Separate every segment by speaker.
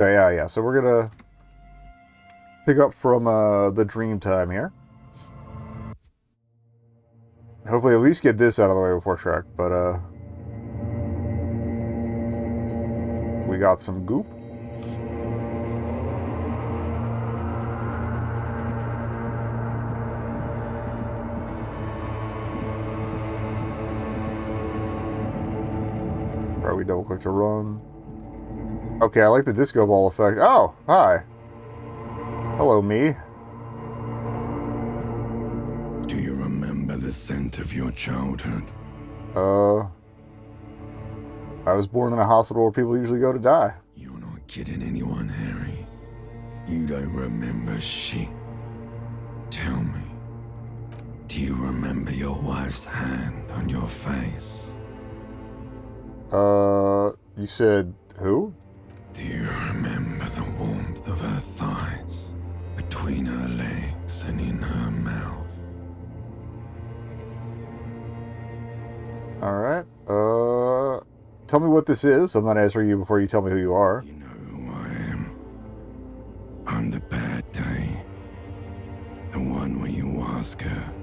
Speaker 1: Yeah. So we're gonna pick up from the dream time here. Hopefully at least get this out of the way before Shrek, but we got some goop. Alright, we double click to run. Okay, I like the disco ball effect. Oh, hi. Hello, me.
Speaker 2: Do you remember the scent of your childhood?
Speaker 1: I was born in a hospital where people usually go to die.
Speaker 2: You're not kidding anyone, Harry. You don't remember shit. Tell me, do you remember your wife's hand on your face?
Speaker 1: You said who?
Speaker 2: Do you remember the warmth of her thighs between her legs and in her mouth?
Speaker 1: Alright, tell me what this is. I'm not answering you before you tell me who you are.
Speaker 2: You know who I am. I'm the bad day. The one where you ask her,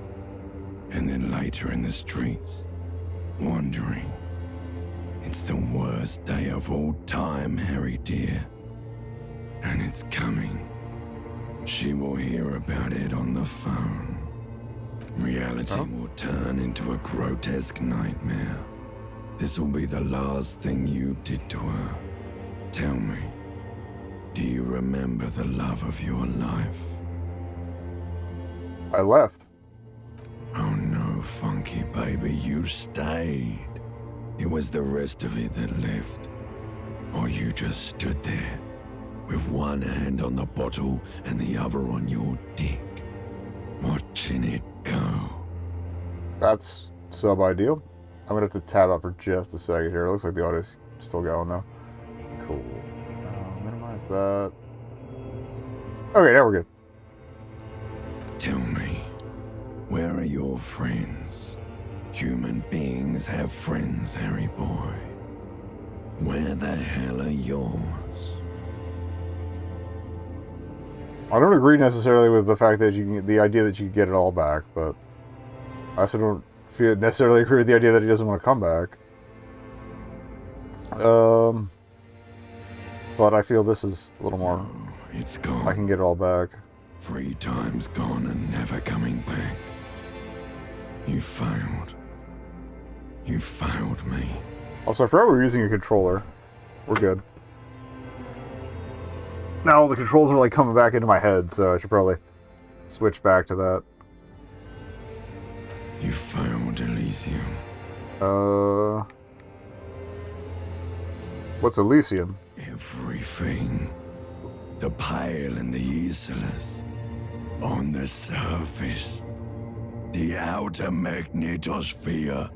Speaker 2: and then later in the streets, wandering. It's the worst day of all time, Harry dear. And it's coming. She will hear about it on the phone. Reality will turn into a grotesque nightmare. This will be the last thing you did to her. Tell me, do you remember the love of your life?
Speaker 1: I left.
Speaker 2: Oh no, funky baby, you stayed. It was the rest of it that left. Or you just stood there, with one hand on the bottle and the other on your dick, watching it go.
Speaker 1: That's sub-ideal. I'm gonna have to tab out for just a second here. It looks like the audio's still going though. Cool. Minimize that. Okay, now we're good.
Speaker 2: Tell me, where are your friends? Human beings have friends, Harry boy. Where the hell are yours?
Speaker 1: I don't agree necessarily with the fact that the idea that you can get it all back, but I also don't necessarily agree with the idea that he doesn't want to come back. But I feel this is a little more.
Speaker 2: No, it's gone.
Speaker 1: I can get it all back.
Speaker 2: 3 times gone and never coming back. You failed. You failed me.
Speaker 1: Also, I forgot we're using a controller. We're good. Now the controls are like coming back into my head, so I should probably switch back to that.
Speaker 2: You failed, Elysium.
Speaker 1: What's Elysium?
Speaker 2: Everything. The pale and the useless. On the surface. The outer magnetosphere.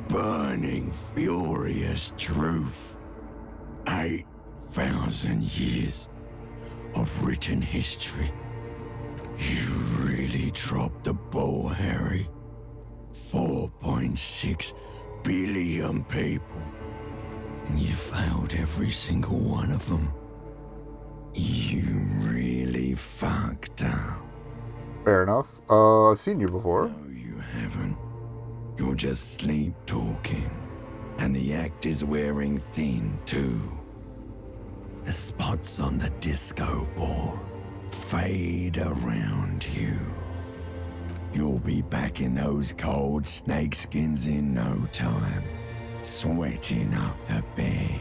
Speaker 2: Burning, furious truth. 8,000 years of written history. You really dropped the ball, Harry. 4.6 billion people. And you failed every single one of them. You really fucked up.
Speaker 1: Fair enough. I've seen you before.
Speaker 2: No, you haven't. You're just sleep talking. And the act is wearing thin, too. The spots on the disco ball fade around you. You'll be back in those cold snakeskins in no time, sweating up the bed.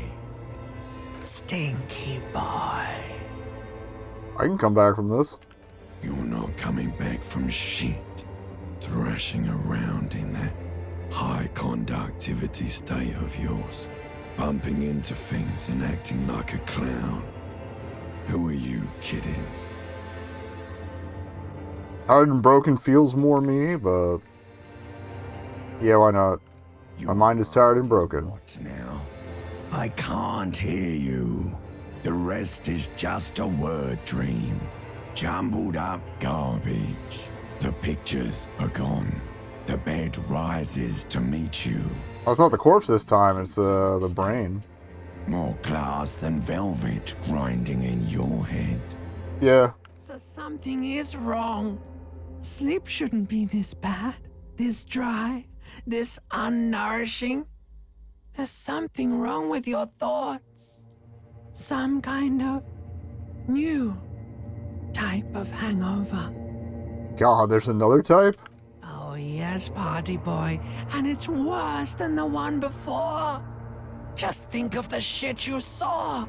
Speaker 2: Stinky boy.
Speaker 1: I can come back from this.
Speaker 2: You're not coming back from shit, thrashing around in that high conductivity state of yours, bumping into things and acting like a clown. Who are you kidding?
Speaker 1: Tired and broken feels more me, but yeah, why not? My mind is tired and broken.
Speaker 2: What now? I can't hear you. The rest is just a word dream. Jumbled up garbage. The pictures are gone. The bed rises to meet you.
Speaker 1: Oh, it's not the corpse this time, it's the brain.
Speaker 2: More glass than velvet grinding in your head.
Speaker 1: Yeah.
Speaker 3: So something is wrong. Sleep shouldn't be this bad, this dry, this unnourishing. There's something wrong with your thoughts. Some kind of new type of hangover.
Speaker 1: God, there's another type?
Speaker 3: Oh yes, Hardie Boy, and it's worse than the one before. Just think of the shit you saw.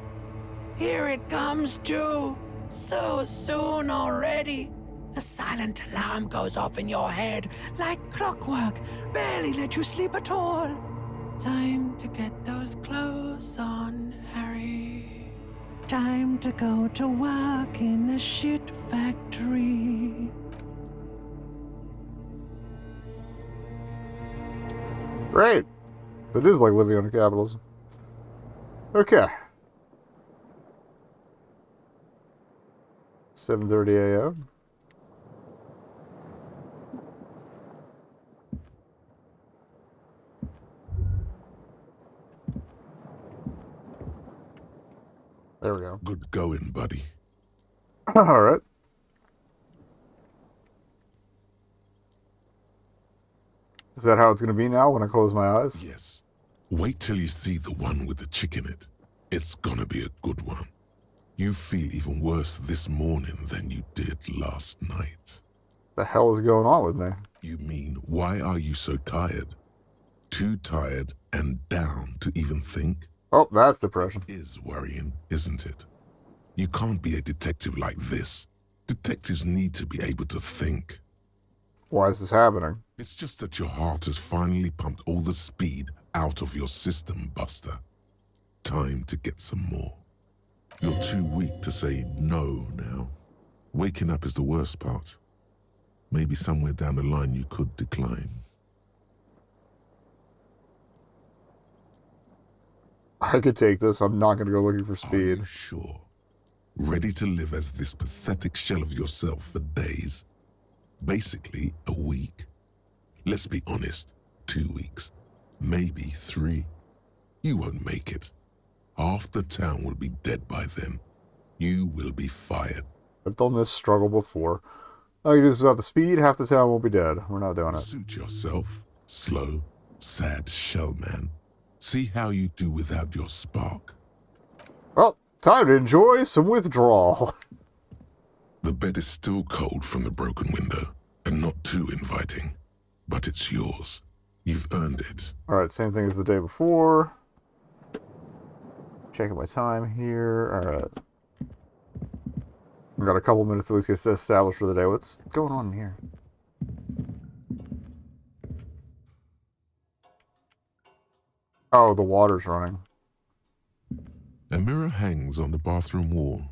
Speaker 3: Here it comes too. So soon already. A silent alarm goes off in your head like clockwork. Barely let you sleep at all. Time to get those clothes on, Harry. Time to go to work in the shit factory.
Speaker 1: Right. It is like living under capitalism. Okay. 7:30 a.m. There we go.
Speaker 2: Good going, buddy.
Speaker 1: All right. Is that how it's going to be now when I close my eyes?
Speaker 2: Yes. Wait till you see the one with the chick in it. It's gonna be a good one. You feel even worse this morning than you did last night.
Speaker 1: The hell is going on with me?
Speaker 2: You mean, why are you so tired? Too tired and down to even think?
Speaker 1: Oh, that's depression.
Speaker 2: Is worrying, isn't it? You can't be a detective like this. Detectives need to be able to think.
Speaker 1: Why is this happening?
Speaker 2: It's just that your heart has finally pumped all the speed out of your system, Buster. Time to get some more. You're too weak to say no now. Waking up is the worst part. Maybe somewhere down the line you could decline.
Speaker 1: I could take this. I'm not going to go looking for
Speaker 2: Are
Speaker 1: speed.
Speaker 2: you sure? Ready to live as this pathetic shell of yourself for days? Basically, a week. Let's be honest, 2 weeks. Maybe 3. You won't make it. Half the town will be dead by then. You will be fired.
Speaker 1: I've done this struggle before. I can do this without the speed. Half the town won't be dead. We're not doing it.
Speaker 2: Suit yourself. Slow, sad shell man. See how you do without your spark.
Speaker 1: Well, time to enjoy some withdrawal.
Speaker 2: The bed is still cold from the broken window, and not too inviting. But it's yours. You've earned it.
Speaker 1: Alright, same thing as the day before. Checking my time here. Alright. We've got a couple minutes at least to get established for the day. What's going on here? Oh, the water's running.
Speaker 2: A mirror hangs on the bathroom wall.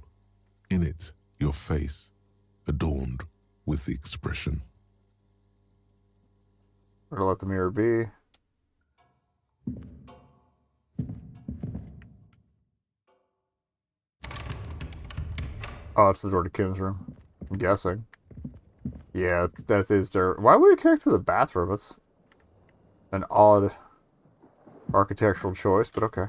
Speaker 2: In it, your face, adorned with the expression.
Speaker 1: Better let the mirror be. Oh, it's the door to Kim's room. I'm guessing. Yeah, that is there. Why would it connect to the bathroom? It's an odd architectural choice, but okay.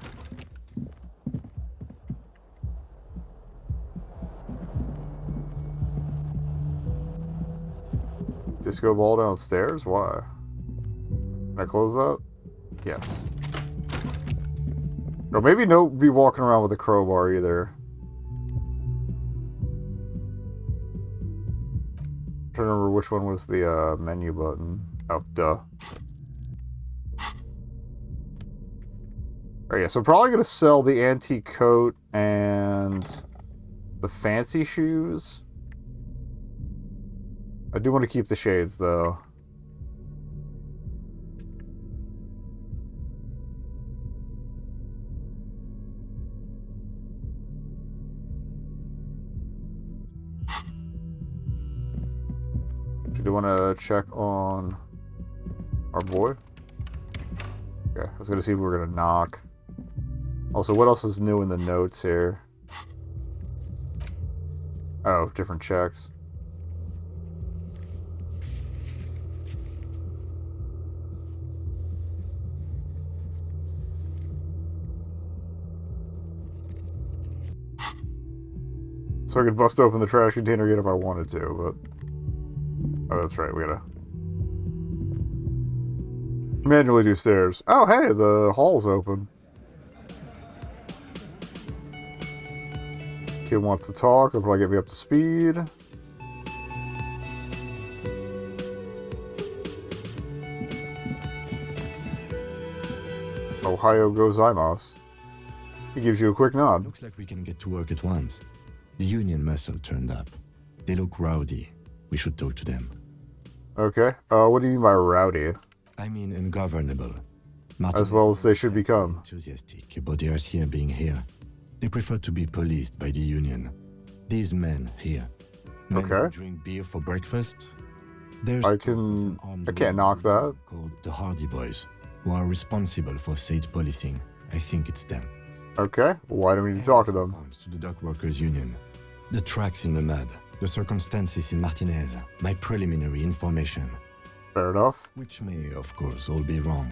Speaker 1: Disco ball downstairs? Why? Can I close that? Yes. Or maybe no be walking around with a crowbar either. I'm trying to remember which one was the menu button. Oh, duh. Oh yeah, so I'm probably gonna sell the antique coat and the fancy shoes. I do want to keep the shades though. Do you want to check on our boy? Okay, I was gonna see if we were gonna knock. Also, what else is new in the notes here? Oh, different checks. So I could bust open the trash container again if I wanted to, but... Oh, that's right, we gotta... manually do stairs. Oh, hey, the hall's open. Kid wants to talk, it'll probably get me up to speed. Ohio gozaimasu. He gives you a quick nod.
Speaker 2: Looks like we can get to work at once. The union muscle turned up. They look rowdy. We should talk to them.
Speaker 1: Okay. What do you mean by rowdy?
Speaker 2: I mean ungovernable.
Speaker 1: As well as they should become.
Speaker 2: Enthusiastic about the RCM being here. They prefer to be policed by the union. These men here. Men who
Speaker 1: Okay.
Speaker 2: drink beer for breakfast. There's
Speaker 1: I can't knock that.
Speaker 2: called the Hardie Boys, who are responsible for state policing. I think it's them.
Speaker 1: Okay. Why do we need to talk to them?
Speaker 2: To the dock workers union. The tracks in the mud. The circumstances in Martinez. My preliminary information.
Speaker 1: Fair enough.
Speaker 2: Which may, of course, all be wrong.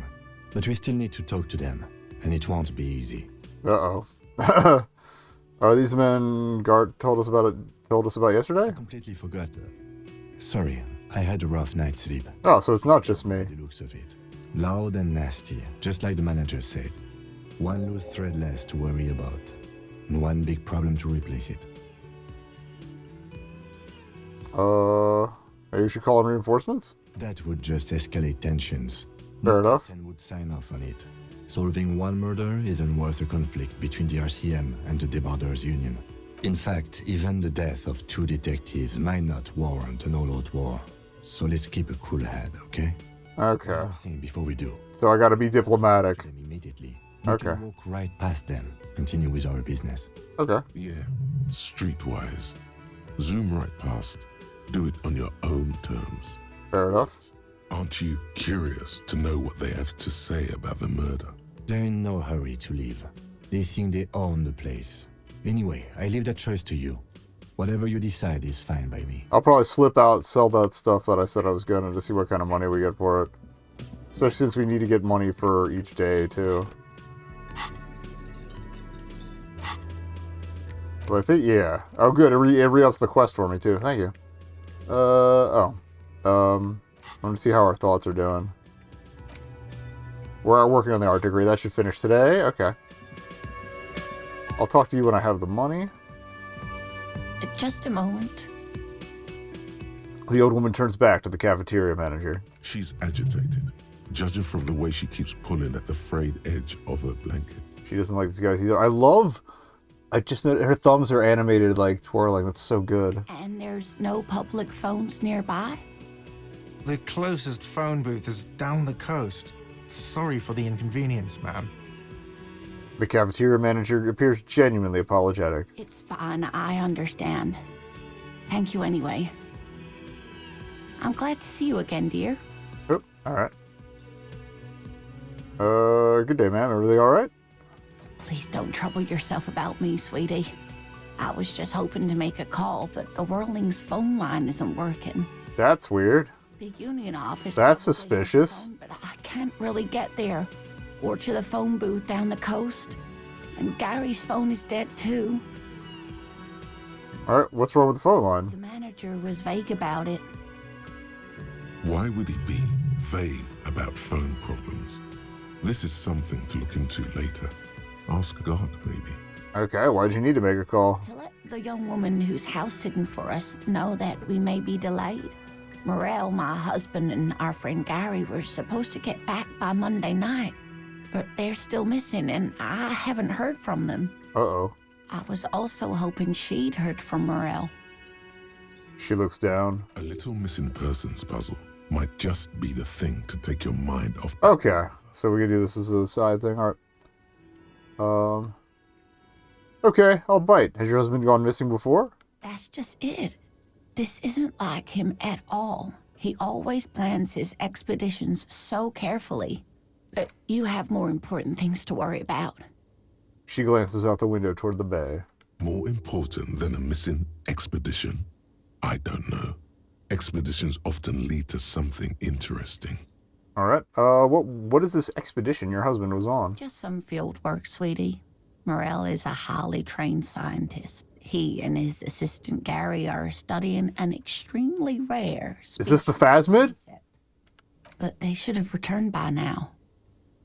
Speaker 2: But we still need to talk to them, and it won't be easy.
Speaker 1: Uh-oh. Are these men Gart told us about yesterday?
Speaker 2: I completely forgot. Sorry, I had a rough night's sleep.
Speaker 1: Oh, so it's not just me.
Speaker 2: The looks of it. Loud and nasty, just like the manager said. One loose thread less to worry about, and one big problem to replace it.
Speaker 1: Maybe we should call in reinforcements?
Speaker 2: That would just escalate tensions.
Speaker 1: Fair enough.
Speaker 2: And would sign off on it. Solving one murder isn't worth a conflict between the RCM and the Debarders Union. In fact, even the death of 2 detectives might not warrant an all-out war. So let's keep a cool head, okay?
Speaker 1: Okay.
Speaker 2: One more thing before we do.
Speaker 1: So I gotta be diplomatic.
Speaker 2: Them immediately. We
Speaker 1: Okay.
Speaker 2: can walk right past them. Continue with our business.
Speaker 1: Okay.
Speaker 4: Yeah, streetwise. Zoom right past. Do it on your own terms.
Speaker 1: Fair enough.
Speaker 4: Aren't you curious to know what they have to say about the murder?
Speaker 2: They're in no hurry to leave. They think they own the place. Anyway, I leave that choice to you. Whatever you decide is fine by me.
Speaker 1: I'll probably slip out, sell that stuff that I said I was gonna to see what kind of money we get for it. Especially since we need to get money for each day, too. Well, I think, yeah. Oh, good. It re-ups the quest for me, too. Thank you. Let me see how our thoughts are doing. We're working on the art degree. That should finish today. Okay. I'll talk to you when I have the money.
Speaker 5: Just a moment.
Speaker 1: The old woman turns back to the cafeteria manager.
Speaker 4: She's agitated, judging from the way she keeps pulling at the frayed edge of her blanket.
Speaker 1: She doesn't like these guys either. I just know her thumbs are animated like twirling. That's so good.
Speaker 5: And there's no public phones nearby?
Speaker 6: The closest phone booth is down the coast. Sorry for the inconvenience, ma'am.
Speaker 1: The cafeteria manager appears genuinely apologetic.
Speaker 5: It's fine, I understand. Thank you anyway. I'm glad to see you again, dear.
Speaker 1: Oh, alright. Good day, ma'am. Everything alright?
Speaker 5: Please don't trouble yourself about me, sweetie. I was just hoping to make a call, but the Whirling's phone line isn't working.
Speaker 1: That's weird.
Speaker 5: The union office...
Speaker 1: That's
Speaker 5: probably has a
Speaker 1: suspicious.
Speaker 5: phone, but I can't really get there. Or to the phone booth down the coast. And Gary's phone is dead, too.
Speaker 1: Alright, what's wrong with the phone
Speaker 5: The
Speaker 1: line?
Speaker 5: manager was vague about it.
Speaker 4: Why would he be vague about phone problems? This is something to look into later. Ask God, maybe.
Speaker 1: Okay, why'd you need to make a call?
Speaker 5: To let the young woman who's house-sitting for us know that we may be delayed. Morel, my husband, and our friend Gary were supposed to get back by Monday night, but they're still missing, and I haven't heard from them.
Speaker 1: Uh-oh.
Speaker 5: I was also hoping she'd heard from Morel.
Speaker 1: She looks down.
Speaker 4: A little missing persons puzzle might just be the thing to take your mind off.
Speaker 1: Okay, so we can do this as a side thing. Alright. Okay, I'll bite. Has your husband gone missing before?
Speaker 5: That's just it. This isn't like him at all. He always plans his expeditions so carefully. But you have more important things to worry about.
Speaker 1: She glances out the window toward the bay.
Speaker 4: More important than a missing expedition? I don't know. Expeditions often lead to something interesting.
Speaker 1: Alright, what is this expedition your husband was on?
Speaker 5: Just some field work, sweetie. Morel is a highly trained scientist. He and his assistant Gary are studying an extremely rare
Speaker 1: Is this the
Speaker 5: species of
Speaker 1: phasmid?
Speaker 5: insect. But they should have returned by now.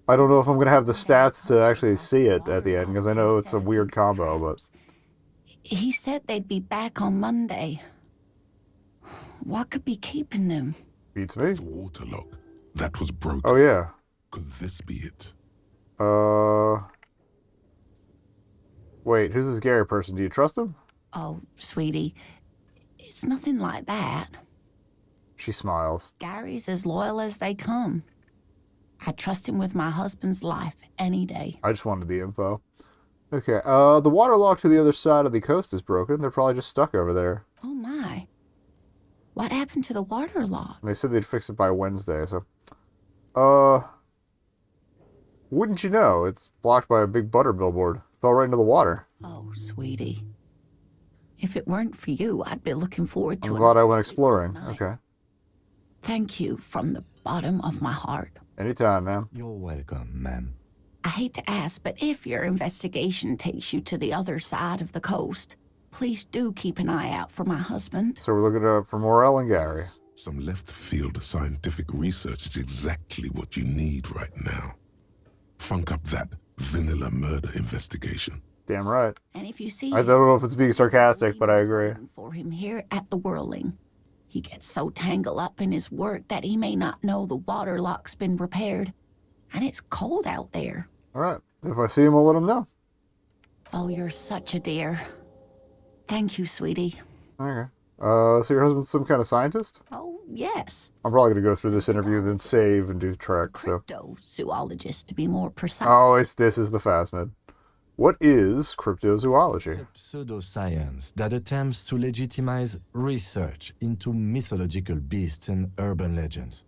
Speaker 1: I don't know if I'm going to have the stats to actually see it at the end, because I know it's a weird combo, but...
Speaker 5: He said they'd be back on Monday. What could be keeping them?
Speaker 1: Beats me.
Speaker 4: The water lock. That was broken.
Speaker 1: Oh, yeah.
Speaker 4: Could this be it?
Speaker 1: Wait, who's this Gary person? Do you trust him?
Speaker 5: Oh, sweetie, it's nothing like that.
Speaker 1: She smiles.
Speaker 5: Gary's as loyal as they come. I trust him with my husband's life any day.
Speaker 1: I just wanted the info. Okay, the water lock to the other side of the coast is broken. They're probably just stuck over there.
Speaker 5: Oh my. What happened to the water lock?
Speaker 1: They said they'd fix it by Wednesday, so... Wouldn't you know? It's blocked by a big butter billboard. Fell right into the water.
Speaker 5: Oh, sweetie. If it weren't for you, I'd be looking forward to
Speaker 1: I'm
Speaker 5: it.
Speaker 1: glad I went exploring. Okay.
Speaker 5: Thank you from the bottom of my heart.
Speaker 1: Anytime, ma'am.
Speaker 2: You're welcome, ma'am.
Speaker 5: I hate to ask, but if your investigation takes you to the other side of the coast, please do keep an eye out for my husband.
Speaker 1: So we're looking for Morel and Gary.
Speaker 4: Some left-field scientific research is exactly what you need right now. Funk up that vanilla murder investigation.
Speaker 1: Damn right.
Speaker 5: And if you see
Speaker 1: I don't know if it's being sarcastic, but I agree.
Speaker 5: for him here at the Whirling. He gets so tangled up in his work that he may not know the water lock's been repaired. And it's cold out there.
Speaker 1: Alright. If I see him, I'll let him know.
Speaker 5: Oh, you're such a dear. Thank you, sweetie.
Speaker 1: Okay. So your husband's some kind of scientist?
Speaker 5: Oh, yes.
Speaker 1: I'm probably going to go through this interview, then save and do Trek, so...
Speaker 5: Cryptozoologist, to be more precise.
Speaker 1: Oh, this is the phasmid. What is cryptozoology?
Speaker 2: It's a pseudoscience that attempts to legitimize research into mythological beasts and urban legends.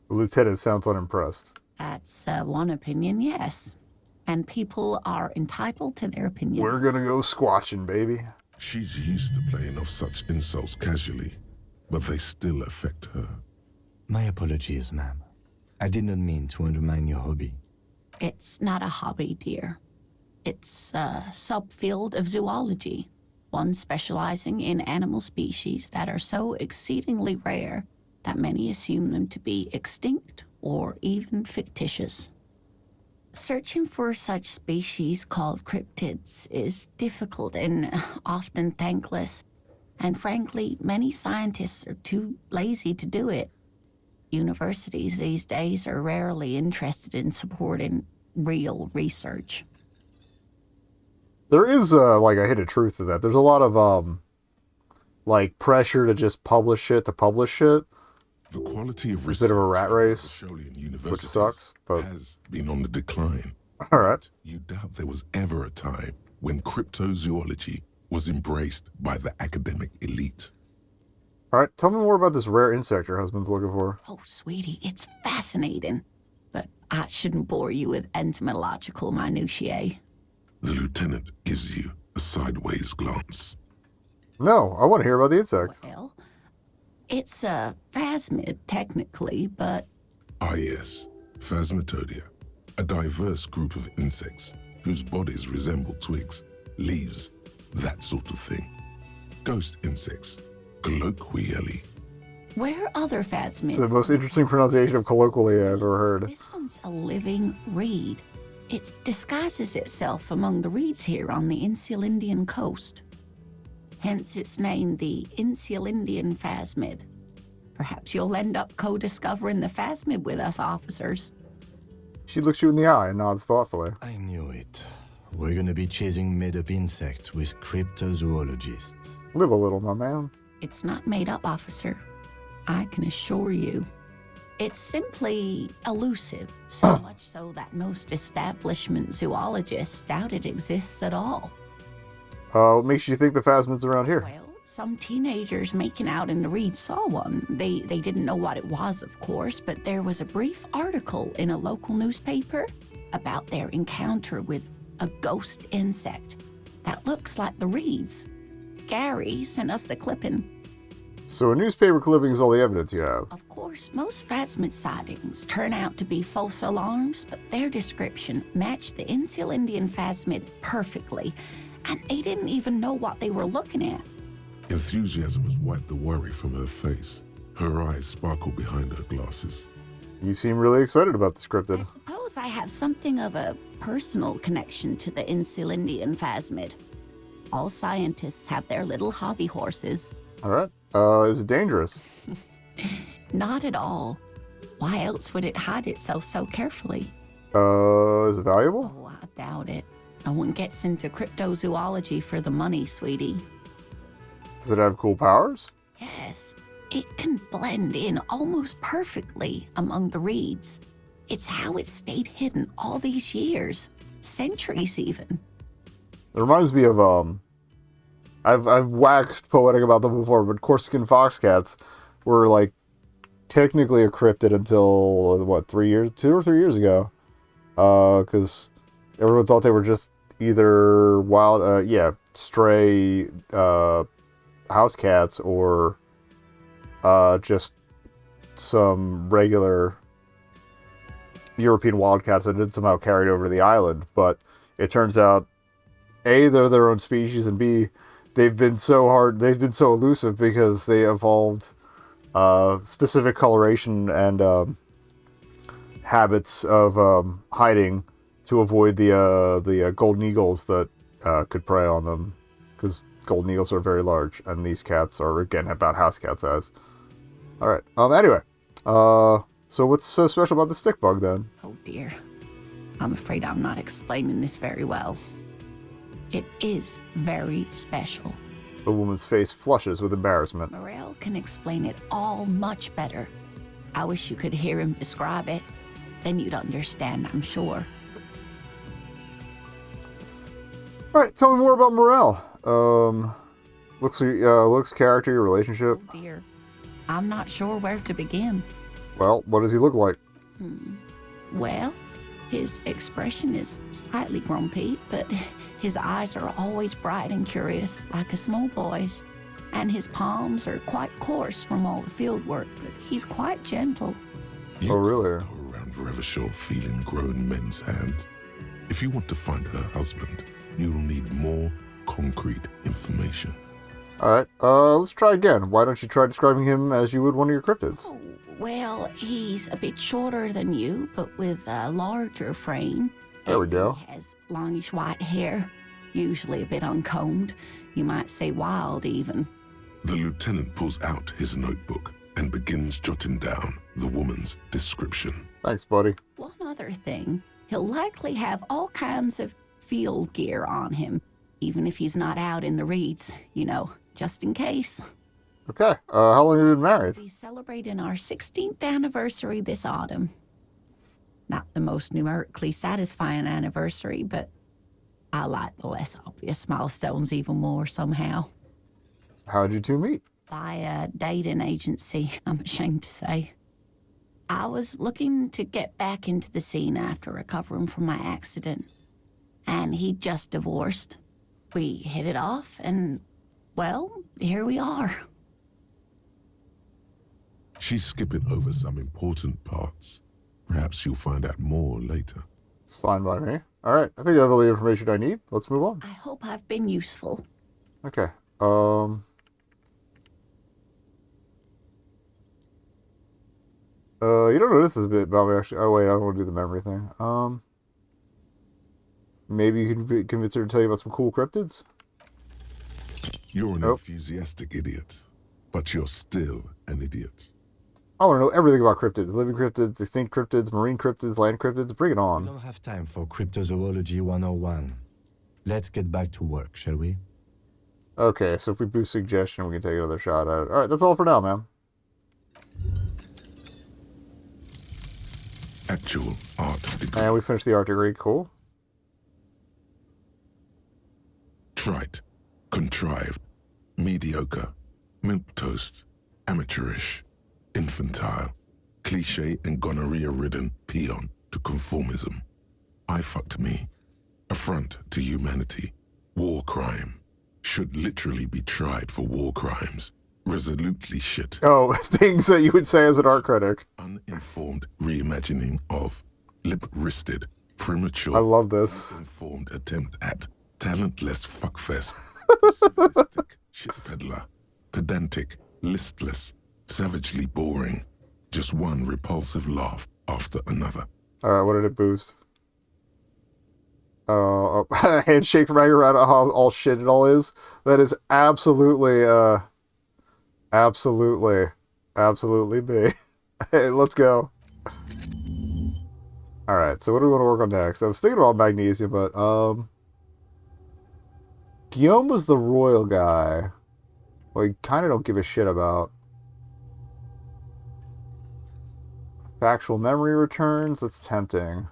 Speaker 1: The lieutenant sounds unimpressed.
Speaker 5: That's one opinion, yes. And people are entitled to their opinions.
Speaker 1: We're going to go squatching, baby.
Speaker 4: She's used to playing off such insults casually, but they still affect her.
Speaker 2: My apologies, ma'am. I did not mean to undermine your hobby.
Speaker 5: It's not a hobby, dear. It's a subfield of zoology, one specializing in animal species that are so exceedingly rare that many assume them to be extinct or even fictitious. Searching for such species called cryptids is difficult and often thankless, and frankly, many scientists are too lazy to do it. Universities these days are rarely interested in supporting real research.
Speaker 1: There is, like, a hidden truth to that. There's a lot of, like, pressure to just publish shit to publish shit.
Speaker 4: The quality of
Speaker 1: A bit of a rat race,
Speaker 4: Australian
Speaker 1: which
Speaker 4: universities
Speaker 1: sucks, but...
Speaker 4: has been on the decline.
Speaker 1: Alright.
Speaker 4: You doubt there was ever a time when cryptozoology was embraced by the academic elite.
Speaker 1: Alright, tell me more about this rare insect your husband's looking for.
Speaker 5: Oh, sweetie, it's fascinating. But I shouldn't bore you with entomological minutiae.
Speaker 4: The lieutenant gives you a sideways glance.
Speaker 1: No, I want to hear about the insect.
Speaker 5: Well, it's a phasmid, technically, but...
Speaker 4: Ah yes, Phasmatodia, a diverse group of insects whose bodies resemble twigs, leaves, that sort of thing. Ghost insects, colloquially.
Speaker 5: Where are other phasmids?
Speaker 1: It's the most interesting pronunciation of colloquially I've ever heard.
Speaker 5: This one's a living reed. It disguises itself among the reeds here on the Insulindian coast. Hence its name, the Insulindian phasmid. Perhaps you'll end up co-discovering the phasmid with us officers.
Speaker 1: She looks you in the eye and nods thoughtfully.
Speaker 2: I knew it. We're gonna be chasing made-up insects with cryptozoologists.
Speaker 1: Live a little, my man.
Speaker 5: It's not made up, officer. I can assure you. It's simply elusive, so much so that most establishment zoologists doubt it exists at all.
Speaker 1: What makes you think the phasmid's around here?
Speaker 5: Well, some teenagers making out in the reeds saw one. They didn't know what it was, of course, but there was a brief article in a local newspaper about their encounter with a ghost insect that looks like the reeds. Gary sent us the clipping.
Speaker 1: So a newspaper clipping is all the evidence you have.
Speaker 5: Of course, most phasmid sightings turn out to be false alarms, but their description matched the Insulindian phasmid perfectly, and they didn't even know what they were looking at.
Speaker 4: Enthusiasm has wiped the worry from her face. Her eyes sparkle behind her glasses.
Speaker 1: You seem really excited about this
Speaker 5: I
Speaker 1: cryptid.
Speaker 5: suppose I have something of a personal connection to the Insulindian phasmid. All scientists have their little hobby horses.
Speaker 1: All right. Is it dangerous?
Speaker 5: Not at all. Why else would it hide itself so carefully?
Speaker 1: Is it valuable?
Speaker 5: Oh, I doubt it. No one gets into cryptozoology for the money, sweetie.
Speaker 1: Does it have cool powers?
Speaker 5: Yes, it can blend in almost perfectly among the reeds. It's how it stayed hidden all these years, centuries even.
Speaker 1: It reminds me of I've waxed poetic about them before, but Corsican foxcats were like technically a cryptid until what, 2 or 3 years ago, because everyone thought they were just either wild, stray house cats or just some regular European wildcats that had somehow carried over to the island. But it turns out, A, they're their own species, and B, they've been so elusive because they evolved specific coloration and habits of hiding to avoid the golden eagles that could prey on them, because golden eagles are very large, and these cats are, again, about house cat size. All right. Anyway, so what's so special about the stick bug then?
Speaker 5: Oh dear. I'm afraid I'm not explaining this very well. It is very special.
Speaker 1: The woman's face flushes with embarrassment.
Speaker 5: Morel can explain it all much better. I wish you could hear him describe it. Then you'd understand, I'm sure.
Speaker 1: All right, tell me more about Morel. Looks, character, your relationship.
Speaker 5: Oh dear. I'm not sure where to begin.
Speaker 1: Well, what does he look like?
Speaker 5: Well, his expression is slightly grumpy, but his eyes are always bright and curious, like a small boy's. And his palms are quite coarse from all the field work, but he's quite gentle.
Speaker 1: Oh, really?
Speaker 4: Go around forever short feeling grown men's hands. If you want to find her husband, you'll need more concrete information.
Speaker 1: All right, let's try again. Why don't you try describing him as you would one of your cryptids?
Speaker 5: Oh, well, he's a bit shorter than you, but with a larger frame.
Speaker 1: There we go.
Speaker 5: He has longish white hair, usually a bit uncombed. You might say wild, even.
Speaker 4: The lieutenant pulls out his notebook and begins jotting down the woman's description.
Speaker 1: Thanks, buddy.
Speaker 5: One other thing, he'll likely have all kinds of field gear on him, even if he's not out in the reeds, just in case.
Speaker 1: Okay, how long have you been married?
Speaker 5: We celebrating our 16th anniversary this autumn. Not the most numerically satisfying anniversary, but I like the less obvious milestones even more somehow.
Speaker 1: How'd you two meet?
Speaker 5: By a dating agency, I'm ashamed to say. I was looking to get back into the scene after recovering from my accident, and he'd just divorced. We hit it off, and, well, here we are.
Speaker 4: She's skipping over some important parts. Perhaps you'll find out more later.
Speaker 1: It's fine by me. All right, I think I have all the information I need. Let's move on.
Speaker 5: I hope I've been useful.
Speaker 1: Okay. You don't know this is a bit about me, actually. Oh, wait, I don't want to do the memory thing. Maybe you can convince her to tell you about some cool cryptids?
Speaker 4: You're an enthusiastic idiot, but you're still an idiot.
Speaker 1: I want to know everything about cryptids. Living cryptids, extinct cryptids, marine cryptids, land cryptids. Bring it
Speaker 7: We
Speaker 1: on.
Speaker 7: don't have time for Cryptozoology 101. Let's get back to work, shall we?
Speaker 1: Okay, so if we boost suggestion, we can take another shot at it. All right, that's all for now, man.
Speaker 4: Actual art degree.
Speaker 1: And we finished the art degree. Cool.
Speaker 4: Trite, contrived, mediocre, milquetoast, amateurish, infantile, cliche and gonorrhea-ridden peon to conformism. I fucked me. Affront to humanity. War crime. Should literally be tried for war crimes. Resolutely shit.
Speaker 1: Oh, things that you would say as an art critic.
Speaker 4: Uninformed reimagining of lip-wristed, premature,
Speaker 1: I love this.
Speaker 4: uninformed attempt at talentless fuckfest, pessimistic shit peddler, pedantic, listless, savagely boring. Just one repulsive laugh after another.
Speaker 1: Alright, what did it boost? Handshake from around how all shit it all is. That is absolutely, absolutely me. Hey, let's go. Alright, so what do we want to work on next? I was thinking about magnesium, but, Guillaume was the royal guy. Well, I kind of don't give a shit about. Factual memory returns, that's tempting.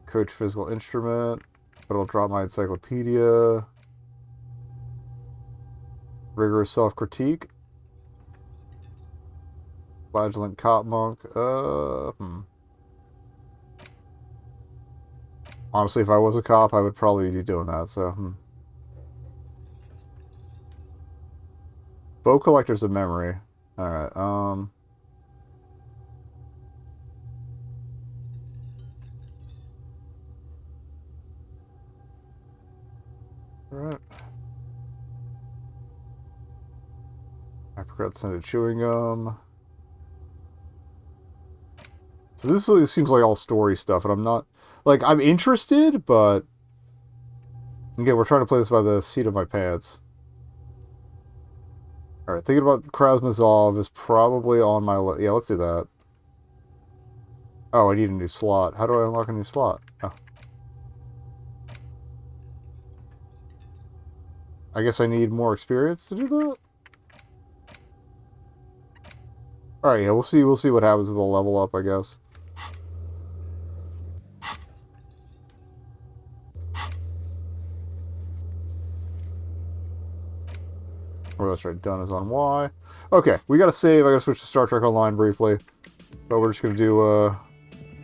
Speaker 1: Coach physical instrument, but I'll drop my encyclopedia. Rigorous self-critique. Flagellant cop monk. Honestly, if I was a cop, I would probably be doing that, so, Bow collector's a memory. Alright, Alright. Apricot scented chewing gum. So this seems like all story stuff, and I'm not... Like, I'm interested, but... Again, we're trying to play this by the seat of my pants. Alright, thinking about Krasmazov is probably on my list. Yeah, let's do that. Oh, I need a new slot. How do I unlock a new slot? Oh. I guess I need more experience to do that? Alright, yeah, we'll see what happens with the level up, I guess. Oh, that's right, done is on Y. Okay, we gotta save. I gotta switch to Star Trek Online briefly. But we're just gonna do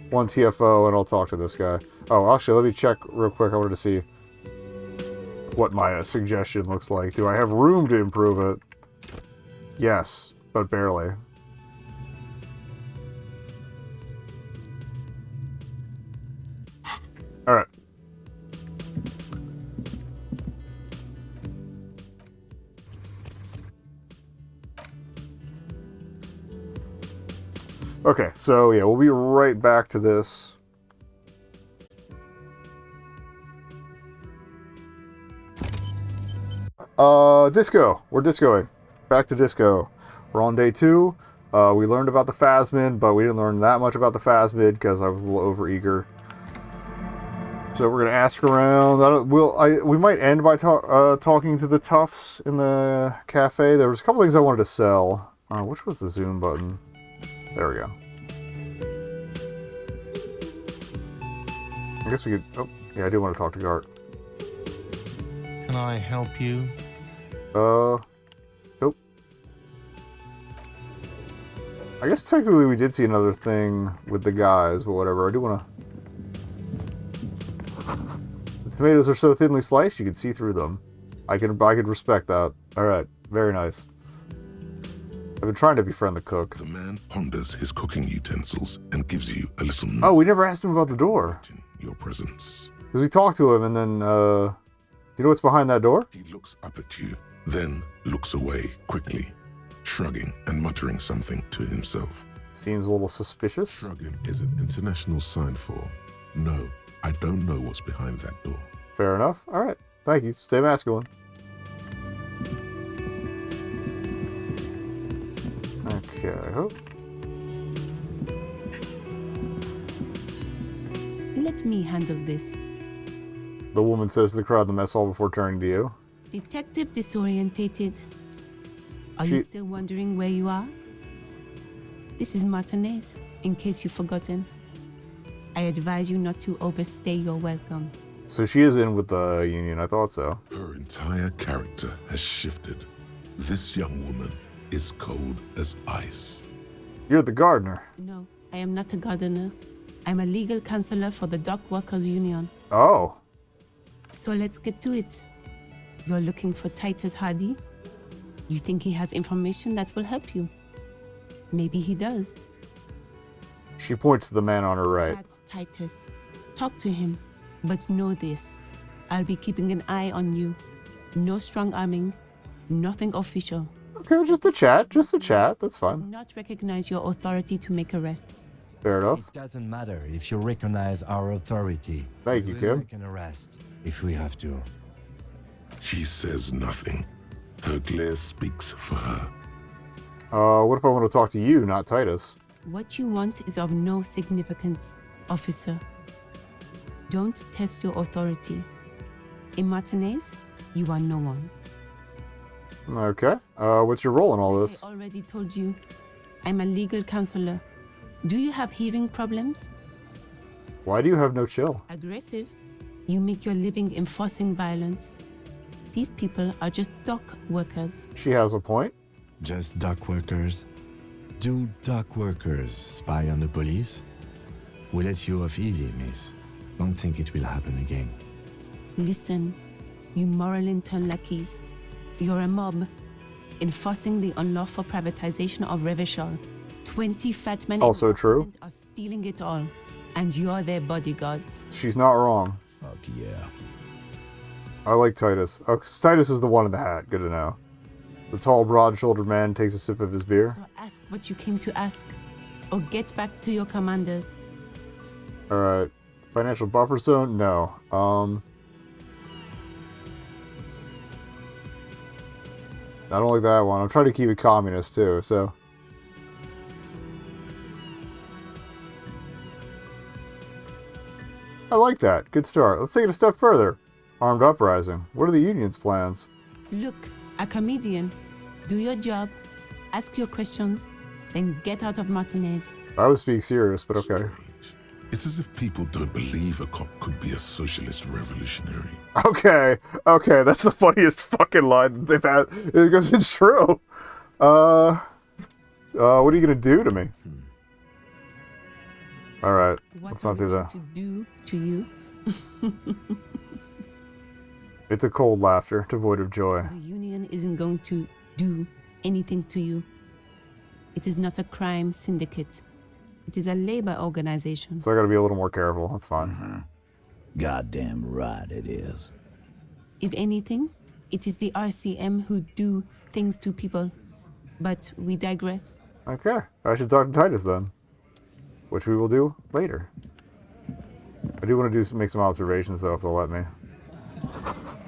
Speaker 1: one TFO and I'll talk to this guy. Oh, actually, let me check real quick. I wanted to see what my suggestion looks like. Do I have room to improve it? Yes, but barely. Alright. Okay, so yeah, we'll be right back to this. Disco. We're discoing. Back to disco. We're on day 2. We learned about the Phasmid, but we didn't learn that much about the Phasmid because I was a little overeager. So we're gonna ask around. We might end by talking to the Tuffs in the cafe. There was a couple things I wanted to sell. Which was the zoom button? There we go. I guess we could... Oh, yeah, I do want to talk to Gart.
Speaker 6: Can I help you?
Speaker 1: Nope. I guess technically we did see another thing with the guys, but whatever. I do want to... The tomatoes are so thinly sliced, you can see through them. I could respect that. Alright, very nice. I've been trying to befriend the cook.
Speaker 4: The man ponders his cooking utensils and gives you a little
Speaker 1: Oh, we never asked him about the door.
Speaker 4: in your presence.
Speaker 1: Because we talked to him and then, do you know what's behind that door?
Speaker 4: He looks up at you, then looks away quickly, shrugging and muttering something to himself.
Speaker 1: Seems a little suspicious.
Speaker 4: Shrugging is an international sign for, no, I don't know what's behind that door.
Speaker 1: Fair enough. Alright. Thank you. Stay masculine. Okay, I hope.
Speaker 8: Let me handle this.
Speaker 1: The woman says to the crowd in the mess hall before turning to you.
Speaker 8: Detective disorientated. Are you still wondering where you are? This is Martinez, in case you've forgotten. I advise you not to overstay your welcome.
Speaker 1: So she is in with the union. I thought so.
Speaker 4: Her entire character has shifted. This young woman is cold as ice.
Speaker 1: You're the gardener.
Speaker 8: No, I am not a gardener. I'm a legal counselor for the Dock Workers Union.
Speaker 1: Oh.
Speaker 8: So let's get to it. You're looking for Titus Hardie? You think he has information that will help you? Maybe he does.
Speaker 1: She points to the man on her right.
Speaker 8: That's Titus. Talk to him. But know this. I'll be keeping an eye on you. No strong arming, nothing official.
Speaker 1: Okay, just a chat. Just a chat. That's
Speaker 8: Does
Speaker 1: fine.
Speaker 8: not recognize your authority to make arrests.
Speaker 1: Fair enough.
Speaker 7: It doesn't matter if you recognize our authority.
Speaker 1: Thank
Speaker 7: We
Speaker 1: you,
Speaker 7: will
Speaker 1: Kim.
Speaker 7: make an arrest if we have to.
Speaker 4: She says nothing. Her glare speaks for her.
Speaker 1: What if I want to talk to you, not Titus?
Speaker 8: What you want is of no significance, officer. Don't test your authority. In Martinez, you are no one.
Speaker 1: Okay. What's your role in all this?
Speaker 8: I already told you. I'm a legal counselor. Do you have hearing problems?
Speaker 1: Why do you have no chill?
Speaker 8: Aggressive? You make your living enforcing violence. These people are just dock workers.
Speaker 1: She has a point.
Speaker 7: Just dock workers. Do dock workers spy on the police? We let you off easy, miss. Don't think it will happen again.
Speaker 8: Listen, you moral intern lackeys. You're a mob, enforcing the unlawful privatization of Revachol. 20 fat men
Speaker 1: Also
Speaker 8: in
Speaker 1: true.
Speaker 8: Occident are stealing it all, and you're their bodyguards.
Speaker 1: She's not wrong.
Speaker 9: Fuck yeah.
Speaker 1: I like Titus. Oh, 'cause Titus is the one in the hat. Good to know. The tall, broad-shouldered man takes a sip of his beer.
Speaker 8: So ask what you came to ask, or get back to your commanders.
Speaker 1: All right. Financial buffer zone? No. I don't like that one. I'm trying to keep it communist too, so. I like that. Good start. Let's take it a step further. Armed uprising. What are the union's plans?
Speaker 8: Look, a comedian. Do your job, ask your questions, then get out of Martinez.
Speaker 1: I was being serious, but okay.
Speaker 4: Strange. It's as if people don't believe a cop could be a socialist revolutionary.
Speaker 1: Okay, that's the funniest fucking line that they've had, because it's true. What are you gonna do to me? Alright,
Speaker 8: What
Speaker 1: let's
Speaker 8: are
Speaker 1: not do
Speaker 8: we
Speaker 1: that.
Speaker 8: going to do to you?
Speaker 1: It's a cold laughter, devoid of joy.
Speaker 8: The union isn't going to do anything to you. It is not a crime syndicate. It is a labor organization.
Speaker 1: So I gotta be a little more careful, that's fine.
Speaker 9: Goddamn right it is.
Speaker 8: If anything, it is the RCM who do things to people. But we digress.
Speaker 1: Okay, I should talk to Titus then. Which we will do later. I do want to make some observations though, if they'll let me.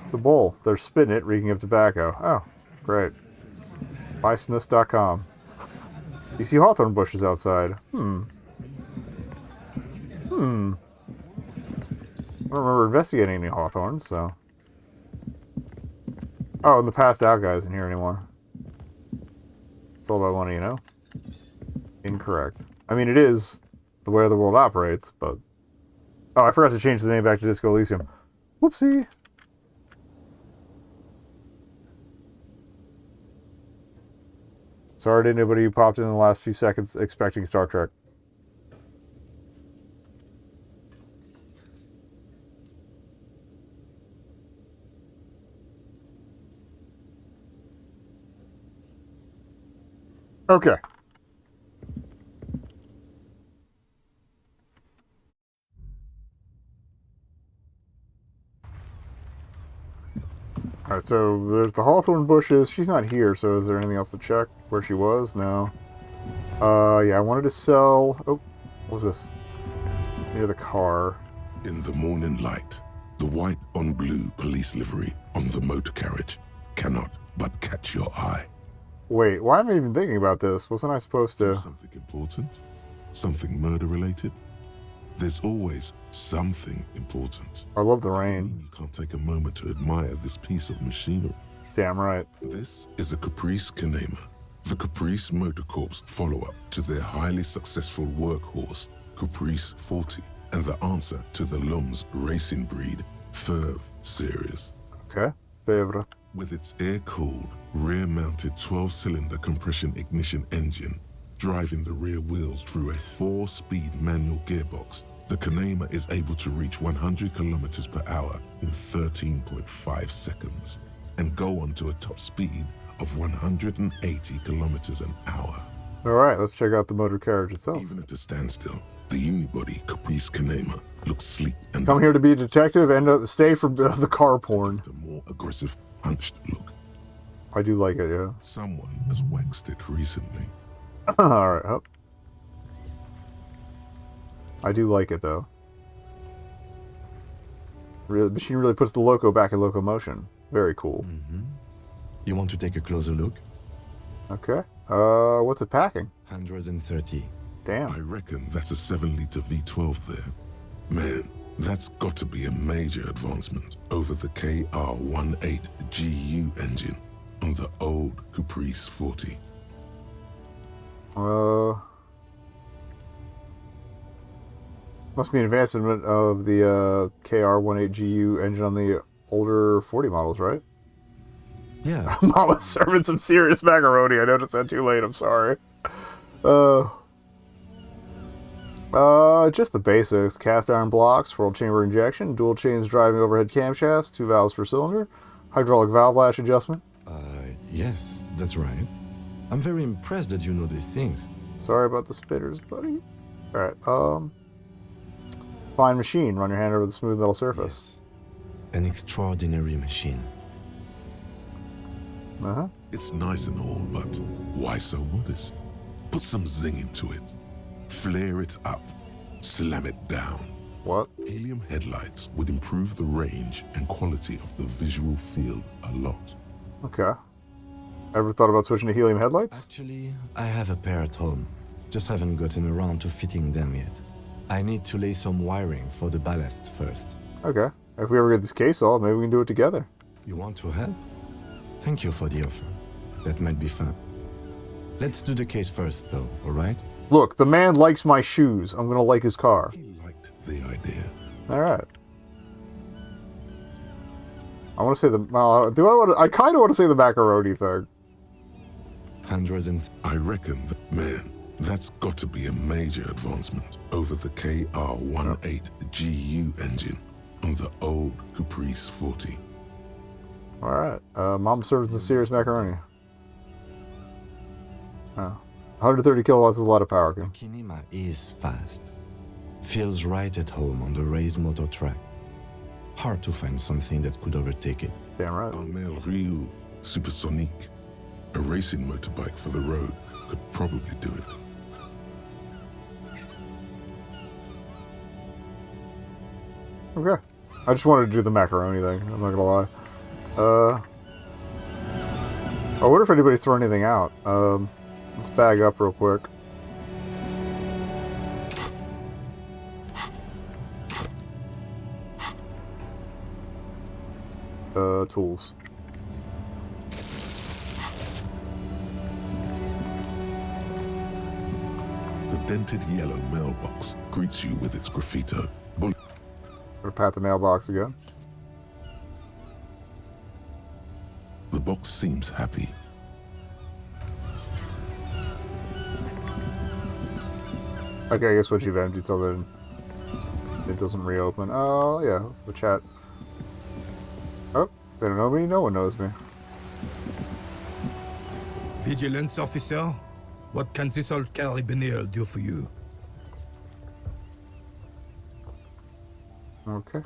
Speaker 1: It's a bowl. They're spitting it, reeking of tobacco. Oh, great. BuySnus.com. You see hawthorn bushes outside. I don't remember investigating any hawthorns, so. Oh, and the passed out guy isn't here anymore. It's all about money, you know? Incorrect. I mean, it is the way the world operates, but... Oh, I forgot to change the name back to Disco Elysium. Whoopsie. Sorry to anybody who popped in the last few seconds expecting Star Trek. Okay. Alright, so there's the hawthorn bushes. She's not here, so is there anything else to check? Where she was? No. Yeah, I wanted to sell... Oh, what was this? It's near the car.
Speaker 4: In the morning light, the white on blue police livery on the motor carriage cannot but catch your eye.
Speaker 1: Wait, why am I even thinking about this? Wasn't I supposed to...
Speaker 4: Something important? Something murder-related? There's always something important.
Speaker 1: I love the rain.
Speaker 4: You can't take a moment to admire this piece of machinery.
Speaker 1: Damn right.
Speaker 4: This is a Caprice Kanema, the Caprice Motor Corps follow-up to their highly successful workhorse, Caprice 40, and the answer to the Lum's racing breed, Ferv series.
Speaker 1: Okay. Favre.
Speaker 4: With its air-cooled, rear-mounted 12-cylinder compression ignition engine, driving the rear wheels through a 4-speed manual gearbox, the Kanema is able to reach 100 kilometers per hour in 13.5 seconds and go on to a top speed of 180 kilometers an hour.
Speaker 1: Alright, let's check out the motor carriage itself.
Speaker 4: Even at a standstill, the unibody Caprice Kanema looks sleek and
Speaker 1: Come here to be a detective, stay for the car porn.
Speaker 4: a more aggressive, hunched look.
Speaker 1: I do like it, yeah.
Speaker 4: Someone has waxed it recently.
Speaker 1: Alright, oh. I do like it, though. Really, the machine really puts the loco back in locomotion. Very cool.
Speaker 7: You want to take a closer look?
Speaker 1: Okay. What's it packing?
Speaker 7: 130.
Speaker 1: Damn.
Speaker 4: I reckon that's a 7-liter V12 there. Man, that's got to be a major advancement over the KR18GU engine on the old Caprice 40.
Speaker 1: Must be an advancement of the KR18GU engine on the older 40 models, right?
Speaker 7: Yeah.
Speaker 1: Mama's serving some serious macaroni. I noticed that too late. I'm sorry. Just the basics. Cast iron blocks, roll chamber injection, dual chains driving overhead camshafts, 2 valves per cylinder, hydraulic valve lash adjustment.
Speaker 7: Yes, that's right. I'm very impressed that you know these things.
Speaker 1: Sorry about the spitters, buddy. Alright, fine machine. Run your hand over the smooth metal surface.
Speaker 7: Yes. An extraordinary machine.
Speaker 1: Uh-huh.
Speaker 4: It's nice and all, but why so modest? Put some zing into it. Flare it up. Slam it down.
Speaker 1: What?
Speaker 4: Helium headlights would improve the range and quality of the visual field a lot.
Speaker 1: Okay. Ever thought about switching to helium headlights?
Speaker 7: Actually, I have a pair at home. Just haven't gotten around to fitting them yet. I need to lay some wiring for the ballast first.
Speaker 1: Okay. If we ever get this case solved, maybe we can do it together.
Speaker 7: You want to help? Thank you for the offer. That might be fun. Let's do the case first, though, alright?
Speaker 1: Look, the man likes my shoes. I'm gonna like his car.
Speaker 4: He liked the idea.
Speaker 1: Alright. I want to say the... I kind of want to say the macaroni thing.
Speaker 7: 100 and...
Speaker 4: I reckon that, man, that's got to be a major advancement over the KR18GU engine on the old Caprice 40.
Speaker 1: Alright. Mom serves some serious macaroni. Oh. 130 kilowatts is a lot of power.
Speaker 7: The Kinema is fast. Feels right at home on the raised motor track. Hard to find something that could overtake it.
Speaker 1: Damn right.
Speaker 4: Armel Ryu Supersonique, a racing motorbike for the road, could probably do it.
Speaker 1: Okay. I just wanted to do the macaroni thing. I'm not gonna lie. I wonder if anybody's thrown anything out. Let's bag up real quick. Tools.
Speaker 4: The dented yellow mailbox greets you with its graffito.
Speaker 1: Gonna pat the mailbox again.
Speaker 4: The box seems happy.
Speaker 1: Okay, I guess once you've emptied something, it doesn't reopen. Oh, yeah, the chat. Oh, they don't know me? No one knows me.
Speaker 10: Vigilance officer, what can this old carabinier do for you?
Speaker 1: Okay.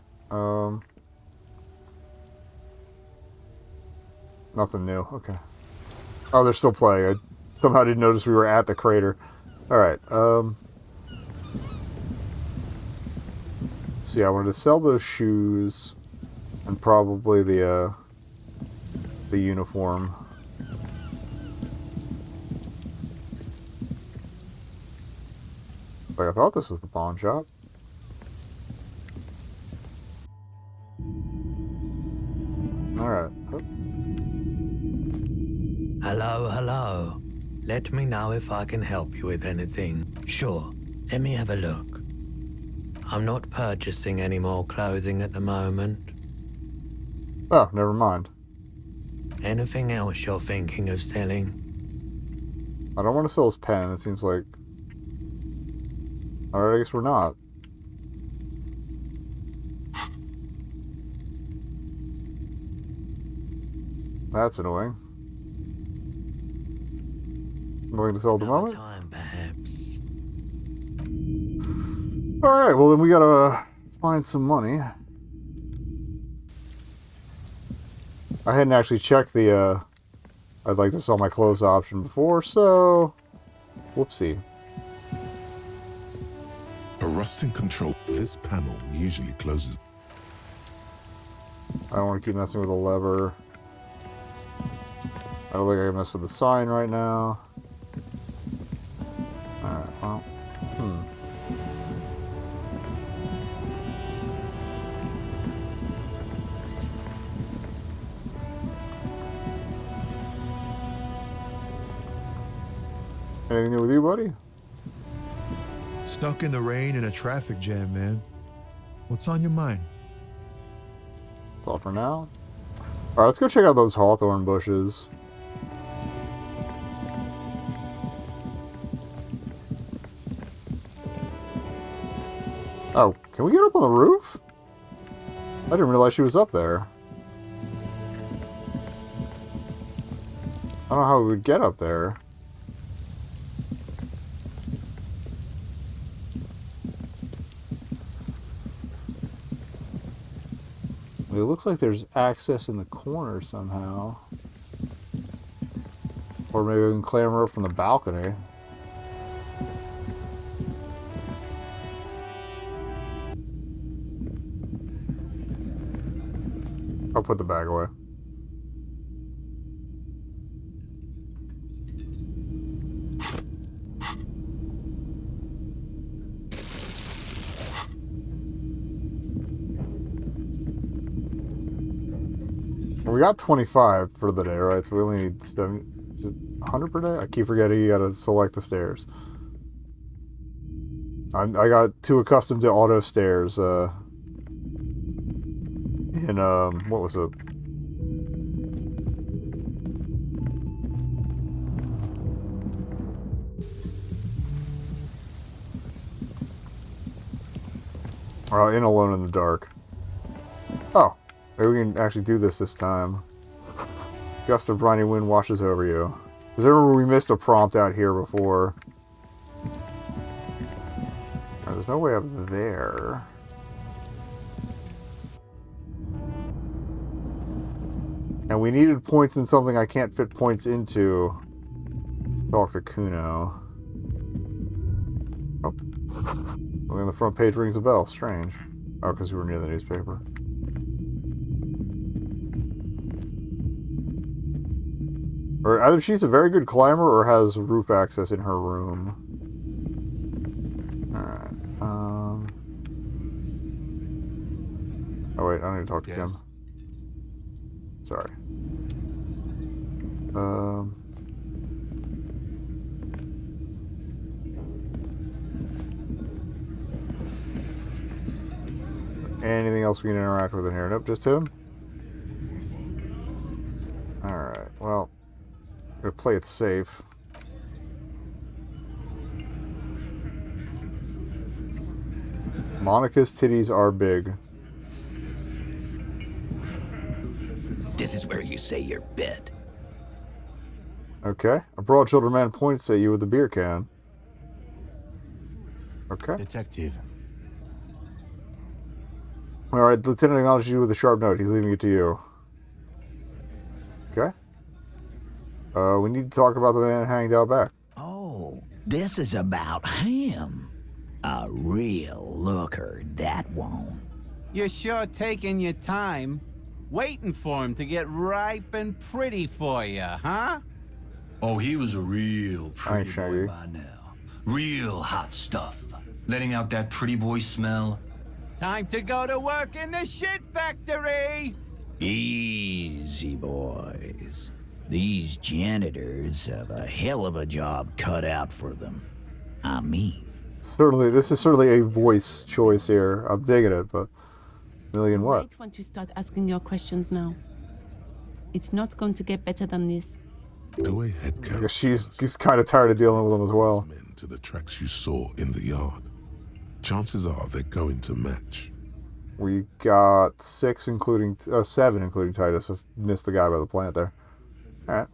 Speaker 1: Nothing new. Okay. Oh, they're still playing. I somehow didn't notice we were at the crater. Alright, so yeah, I wanted to sell those shoes and probably the uniform. Like, I thought this was the pawn shop. Alright. Oh.
Speaker 3: Hello, hello. Let me know if I can help you with anything. Sure, let me have a look. I'm not purchasing any more clothing at the moment.
Speaker 1: Oh, never mind.
Speaker 3: Anything else you're thinking of selling?
Speaker 1: I don't want to sell his pen. It seems like... Alright, I guess we're not. That's annoying. Nothing to sell at the moment?
Speaker 3: Time
Speaker 1: Alright, well then we gotta find some money. I hadn't actually checked the, I'd like to sell my clothes option before, so... Whoopsie.
Speaker 4: A rusting control. This panel usually closes.
Speaker 1: I don't want to keep messing with the lever. I don't think I can mess with the sign right now. Alright, well... Anything new with you, buddy?
Speaker 11: Stuck in the rain in a traffic jam, man. What's on your mind?
Speaker 1: That's all for now. Alright, let's go check out those hawthorn bushes. Oh, can we get up on the roof? I didn't realize she was up there. I don't know how we would get up there. It looks like there's access in the corner somehow. Or maybe we can clamber up from the balcony. I'll put the bag away. We got 25 for the day, right? So we only need 70, is it 100 per day? I keep forgetting you gotta select the stairs. I got too accustomed to auto stairs, what was it? In Alone in the Dark. Oh. Maybe we can actually do this time. Gust of briny wind washes over you. Because I remember we missed a prompt out here before. Oh, there's no way up there. And we needed points in something I can't fit points into. Talk to Kuno. Oh. Something on the front page rings a bell. Strange. Oh, because we were near the newspaper. Or either she's a very good climber or has roof access in her room. Alright. Oh wait, I need to talk to Kim. Sorry. Anything else we can interact with in here? Nope, just him? Alright, well... I'm gonna play it safe. Monica's titties are big.
Speaker 9: This is where you say your bit.
Speaker 1: Okay. A broad-shouldered man points at you with a beer can. Okay.
Speaker 7: Detective.
Speaker 1: Alright, the lieutenant acknowledges you with a sharp note. He's leaving it to you. Okay. We need to talk about the man hanged out back.
Speaker 9: Oh, this is about him. A real looker, that one.
Speaker 12: You're sure taking your time, waiting for him to get ripe and pretty for you, huh?
Speaker 13: Oh, he was a real pretty boy
Speaker 1: Shaggy.
Speaker 13: by now. Real hot stuff. Letting out that pretty boy smell.
Speaker 12: Time to go to work in the shit factory!
Speaker 9: Easy, boys. These janitors have a hell of a job cut out for them. I mean...
Speaker 1: Certainly, this is certainly a voice choice here. I'm digging it, but... Million what?
Speaker 8: You might want to start asking your questions now. It's not going to get better than this.
Speaker 4: Do a head count.
Speaker 1: I guess she's kind of tired of dealing with them as well.
Speaker 4: Men to the tracks you saw in the yard. Chances are they're going to match.
Speaker 1: We got 7 including Titus. I've missed the guy by the plant there. Alright.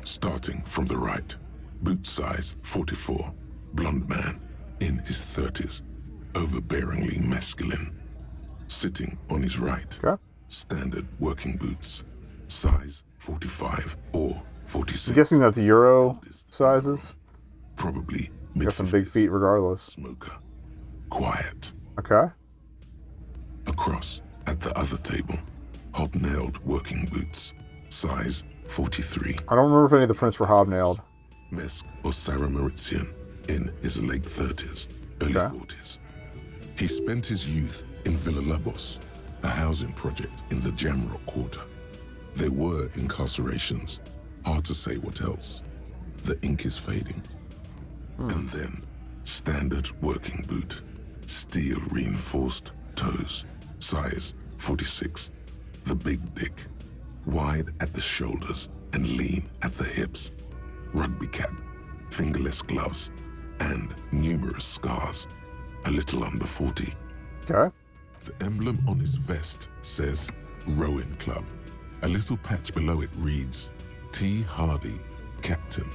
Speaker 4: Starting from the right. Boot size 44. Blonde man. in his 30s, overbearingly masculine. Sitting on his right, standard working boots, size 45 or 46.
Speaker 1: I'm guessing that's Euro sizes.
Speaker 4: Probably
Speaker 1: got some big feet regardless.
Speaker 4: Smoker. Quiet.
Speaker 1: Okay.
Speaker 4: Across at the other table, hobnailed working boots, size 43.
Speaker 1: I don't remember if any of the prints were hobnailed.
Speaker 4: Mesk or Sarah Mauritian, in his late 30s, early 40s. He spent his youth in Villa Labos, a housing project in the Jamrock Quarter. There were incarcerations, hard to say what else. The ink is fading. And then, standard working boot, steel reinforced toes, size 46. The big dick, wide at the shoulders and lean at the hips. Rugby cap, fingerless gloves, and numerous scars. A little under 40.
Speaker 1: Okay.
Speaker 4: The emblem on his vest says Rowing Club. A little patch below it reads T. Hardie, Captain.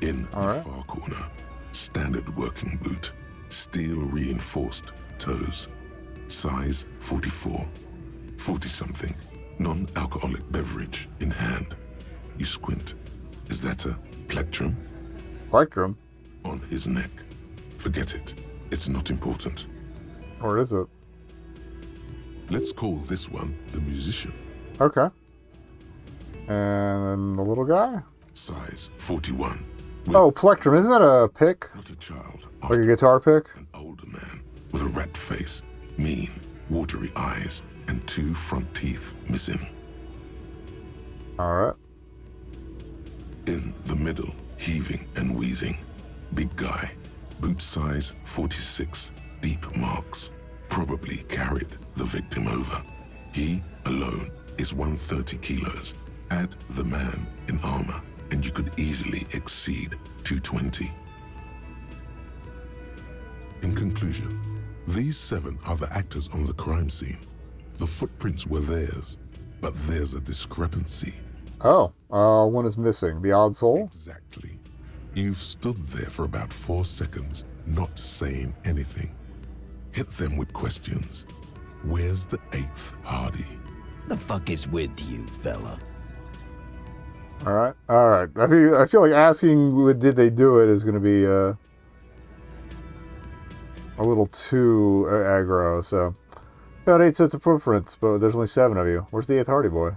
Speaker 4: In the far corner, standard working boot, steel reinforced toes, size 44. 40-something, non-alcoholic beverage in hand. You squint. Is that a plectrum?
Speaker 1: Plectrum?
Speaker 4: On his neck. Forget it. It's not important.
Speaker 1: Or is it?
Speaker 4: Let's call this one the musician.
Speaker 1: Okay. And then the little guy?
Speaker 4: Size 41.
Speaker 1: Oh, plectrum. Isn't that a pick?
Speaker 4: Not a child.
Speaker 1: Like a guitar pick?
Speaker 4: An older man with a rat face, mean, watery eyes, and 2 front teeth missing.
Speaker 1: Alright.
Speaker 4: In the middle, heaving and wheezing. Big guy. Boot size 46. Deep marks. Probably carried the victim over. He, alone, is 130 kilos. Add the man in armor, and you could easily exceed 220. In conclusion, these 7 are the actors on the crime scene. The footprints were theirs, but there's a discrepancy.
Speaker 1: Oh, one is missing. The odd soul?
Speaker 4: Exactly. You've stood there for about 4 seconds, not saying anything. Hit them with questions. Where's the 8th Hardie?
Speaker 9: The fuck is with you, fella?
Speaker 1: Alright, alright. I feel like asking did they do it is going to be a little too aggro, so. Got 8 sets of footprints, but there's only 7 of you. Where's the 8th Hardie Boy?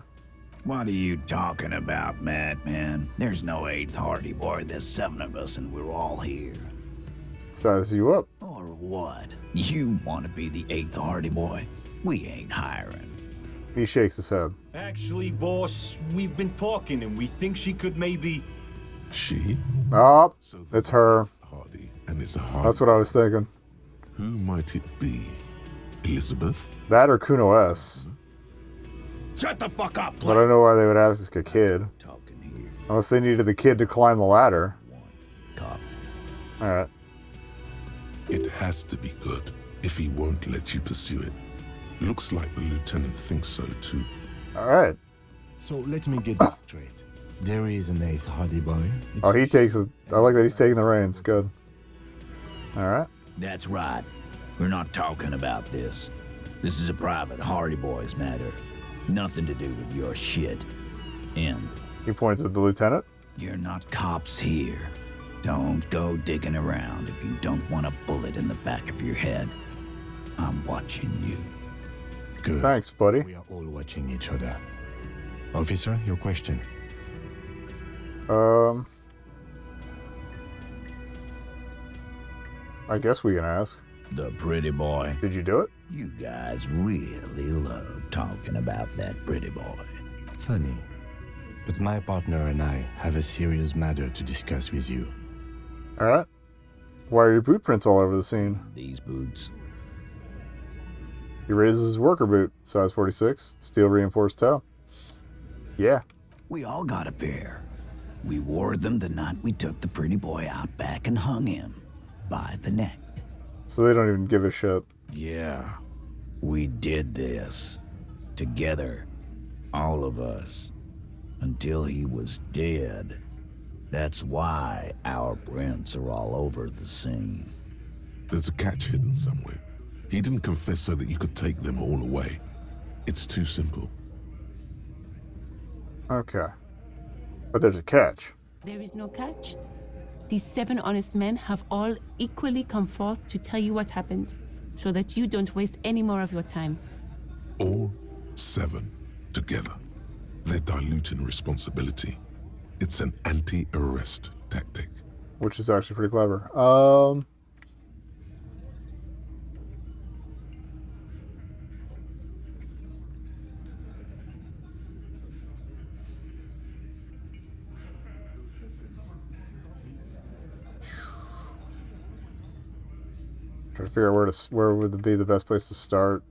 Speaker 9: What are you talking about, madman? There's no 8th Hardie Boy. There's 7 of us, and we're all here.
Speaker 1: Size you up.
Speaker 9: Or what? You want to be the 8th Hardie Boy? We ain't hiring.
Speaker 1: He shakes his head.
Speaker 14: Actually, boss, we've been talking, and we think she could maybe...
Speaker 4: She?
Speaker 1: Oh, it's her.
Speaker 4: Hardie, and it's a Hardie.
Speaker 1: That's what I was thinking.
Speaker 4: Who might it be? Elizabeth?
Speaker 1: That or Kuno S.
Speaker 14: Shut the fuck up,
Speaker 1: But I don't know why they would ask a kid. Unless they needed the kid to climb the ladder. Alright.
Speaker 4: It has to be good if he won't let you pursue it. Looks like the lieutenant thinks so too.
Speaker 1: Alright.
Speaker 7: So let me get this straight. There is an 8th Hardie Boy.
Speaker 1: Oh, he takes it. I like that he's taking the reins. Good. Alright.
Speaker 9: That's right. We're not talking about this. This is a private Hardie Boys matter. Nothing to do with your shit. In.
Speaker 1: He points at the lieutenant.
Speaker 9: You're not cops here. Don't go digging around if you don't want a bullet in the back of your head. I'm watching you.
Speaker 7: Good.
Speaker 1: Thanks, buddy.
Speaker 7: We are all watching each other. Officer, your question.
Speaker 1: I guess we can ask.
Speaker 9: The pretty boy.
Speaker 1: Did you do it?
Speaker 9: You guys really love talking about that pretty boy.
Speaker 7: Funny. But my partner and I have a serious matter to discuss with you.
Speaker 1: Alright. Why are your boot prints all over the scene?
Speaker 9: These boots.
Speaker 1: He raises his worker boot, size 46, steel reinforced toe. Yeah.
Speaker 9: We all got a pair. We wore them the night we took the pretty boy out back and hung him by the neck.
Speaker 1: So they don't even give a shit.
Speaker 9: Yeah. We did this. Together. All of us. Until he was dead. That's why our prints are all over the scene.
Speaker 4: There's a catch hidden somewhere. He didn't confess so that you could take them all away. It's too simple.
Speaker 1: Okay. But there's a catch.
Speaker 8: There is no catch. These 7 honest men have all equally come forth to tell you what happened, so that you don't waste any more of your time.
Speaker 4: All 7 together. They're diluting responsibility. It's an anti-arrest tactic.
Speaker 1: Which is actually pretty clever. Trying to figure out where would be the best place to start.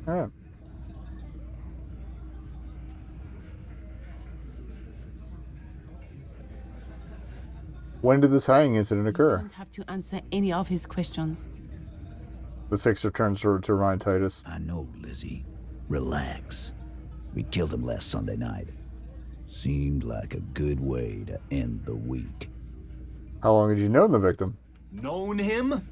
Speaker 1: All right. When did this hanging incident occur?
Speaker 8: You don't have to answer any of his questions.
Speaker 1: The fixer turns to remind Titus.
Speaker 9: I know, Lizzie. Relax. We killed him last Sunday night. Seemed like a good way to end the week.
Speaker 1: How long had you known the victim?
Speaker 14: Known him?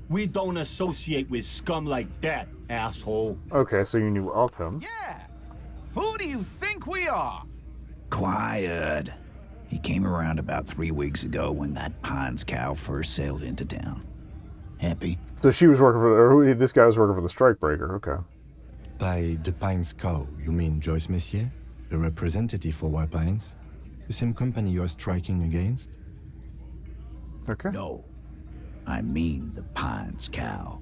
Speaker 14: We don't associate with scum like that, asshole.
Speaker 1: Okay, so you knew of him.
Speaker 12: Yeah! Who do you think we are?
Speaker 9: Quiet. He came around about 3 weeks ago when that Pines cow first sailed into town. Happy?
Speaker 1: So she was working for, or this guy was working for the strikebreaker. Okay.
Speaker 7: By the Pines cow, you mean Joyce Messier, the representative for White Pines? The same company you are striking against?
Speaker 1: Okay.
Speaker 9: No. I mean the Pines cow.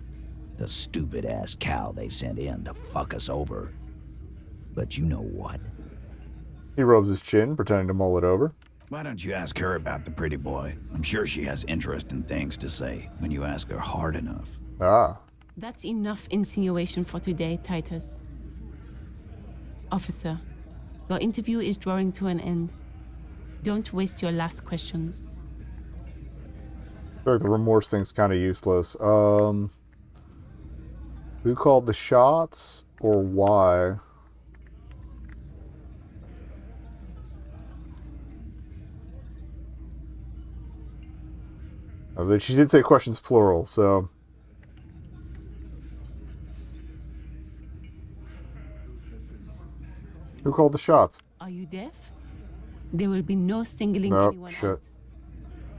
Speaker 9: The stupid-ass cow they sent in to fuck us over. But you know what?
Speaker 1: He rubs his chin, pretending to mull it over.
Speaker 9: Why don't you ask her about the pretty boy? I'm sure she has interesting things to say when you ask her hard enough.
Speaker 1: Ah.
Speaker 8: That's enough insinuation for today, Titus. Officer, your interview is drawing to an end. Don't waste your last questions.
Speaker 1: I feel like the remorse thing's kind of useless. Who called the shots, or why? Oh, she did say questions plural, so... Who called the shots?
Speaker 8: Are you deaf? There will be no singling anyone out.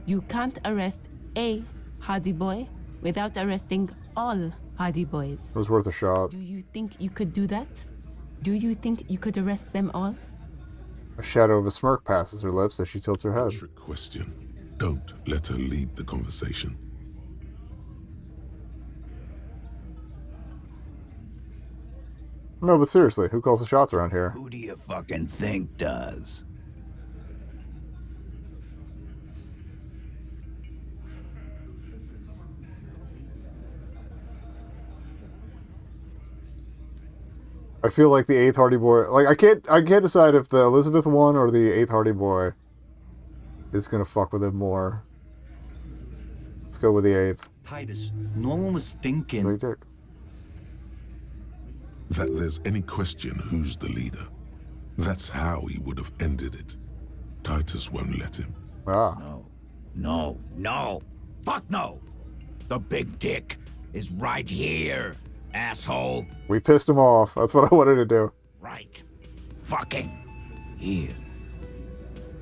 Speaker 8: You can't arrest a Hardie Boy without arresting all Hardie Boys.
Speaker 1: It was worth a shot.
Speaker 8: Do you think you could do that? Do you think you could arrest them all?
Speaker 1: A shadow of a smirk passes her lips as she tilts her head.
Speaker 4: Trick question. Don't let her lead the conversation.
Speaker 1: No, but seriously, who calls the shots around here?
Speaker 9: Who do you fucking think does?
Speaker 1: I feel like the 8th Hardie Boy... Like, I can't decide if the Elizabeth one or the 8th Hardie Boy is gonna fuck with him more. Let's go with the 8th.
Speaker 14: Titus, no one was thinking...
Speaker 1: Big dick.
Speaker 4: That there's any question who's the leader. That's how he would have ended it. Titus won't let him.
Speaker 1: Ah.
Speaker 9: No. Fuck no. The big dick is right here, asshole.
Speaker 1: We pissed him off. That's what I wanted to do.
Speaker 9: Right. Fucking here.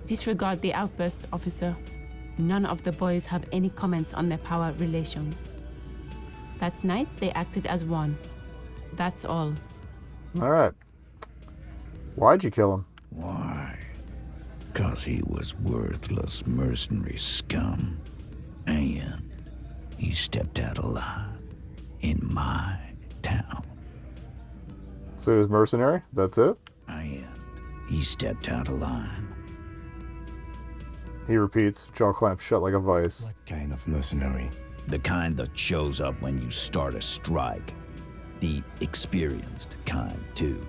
Speaker 8: Disregard the outburst, officer. None of the boys have any comments on their power relations. That night, they acted as one. That's all.
Speaker 1: Alright. Why'd you kill him?
Speaker 9: Why? 'Cause he was worthless mercenary scum. And he stepped out alive in my town.
Speaker 1: So he was mercenary? That's it?
Speaker 9: And he stepped out of line.
Speaker 1: He repeats, jaw clamped shut like a vice.
Speaker 7: What kind of mercenary?
Speaker 9: The kind that shows up when you start a strike. The experienced kind, too.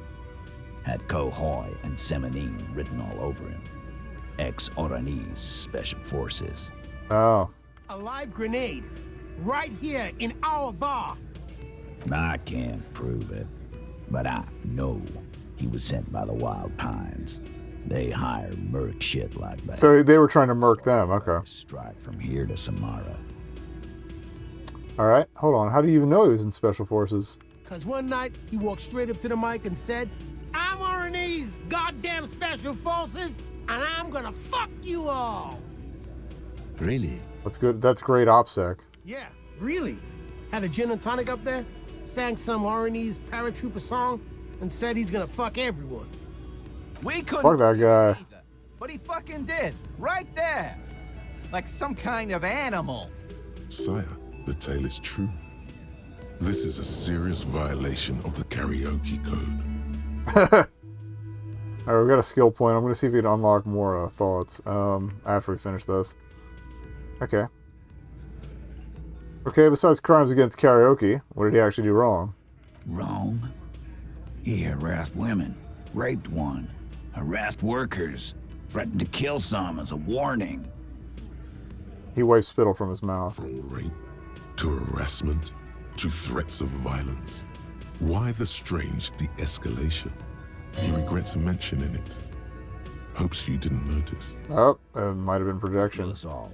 Speaker 9: Had Cohoy and Semenine written all over him. Ex-Oranese Special Forces.
Speaker 1: Oh.
Speaker 15: A live grenade, right here in our bar.
Speaker 9: I can't prove it, but I know he was sent by the Wild Pines. They hire merc shit like that.
Speaker 1: So they were trying to murk them, okay.
Speaker 9: Strike from here to Samara.
Speaker 1: Alright, hold on. How do you even know he was in Special Forces?
Speaker 15: Because one night, he walked straight up to the mic and said, I'm R&E's goddamn Special Forces, and I'm gonna fuck you all.
Speaker 7: Really?
Speaker 1: That's good. That's great OPSEC.
Speaker 15: Yeah, really. Had a gin and tonic up there, sang some R&E's paratrooper song, and said he's gonna fuck everyone.
Speaker 12: We couldn't
Speaker 1: Fuck that guy.
Speaker 12: either, but he fucking did. Right there. Like some kind of animal.
Speaker 4: Sire, the tale is true. This is a serious violation of the karaoke code.
Speaker 1: Alright, we got a skill point. I'm going to see if we can unlock more thoughts after we finish this. Okay. Okay, besides crimes against karaoke, what did he actually do wrong?
Speaker 9: Wrong? He harassed women, raped one, harassed workers, threatened to kill some as a warning.
Speaker 1: He wiped spittle from his mouth.
Speaker 4: From rape to harassment to threats of violence. Why the strange de-escalation? He regrets mentioning it. Hopes you didn't notice.
Speaker 1: Oh, it might have been projection.
Speaker 9: Kill us all.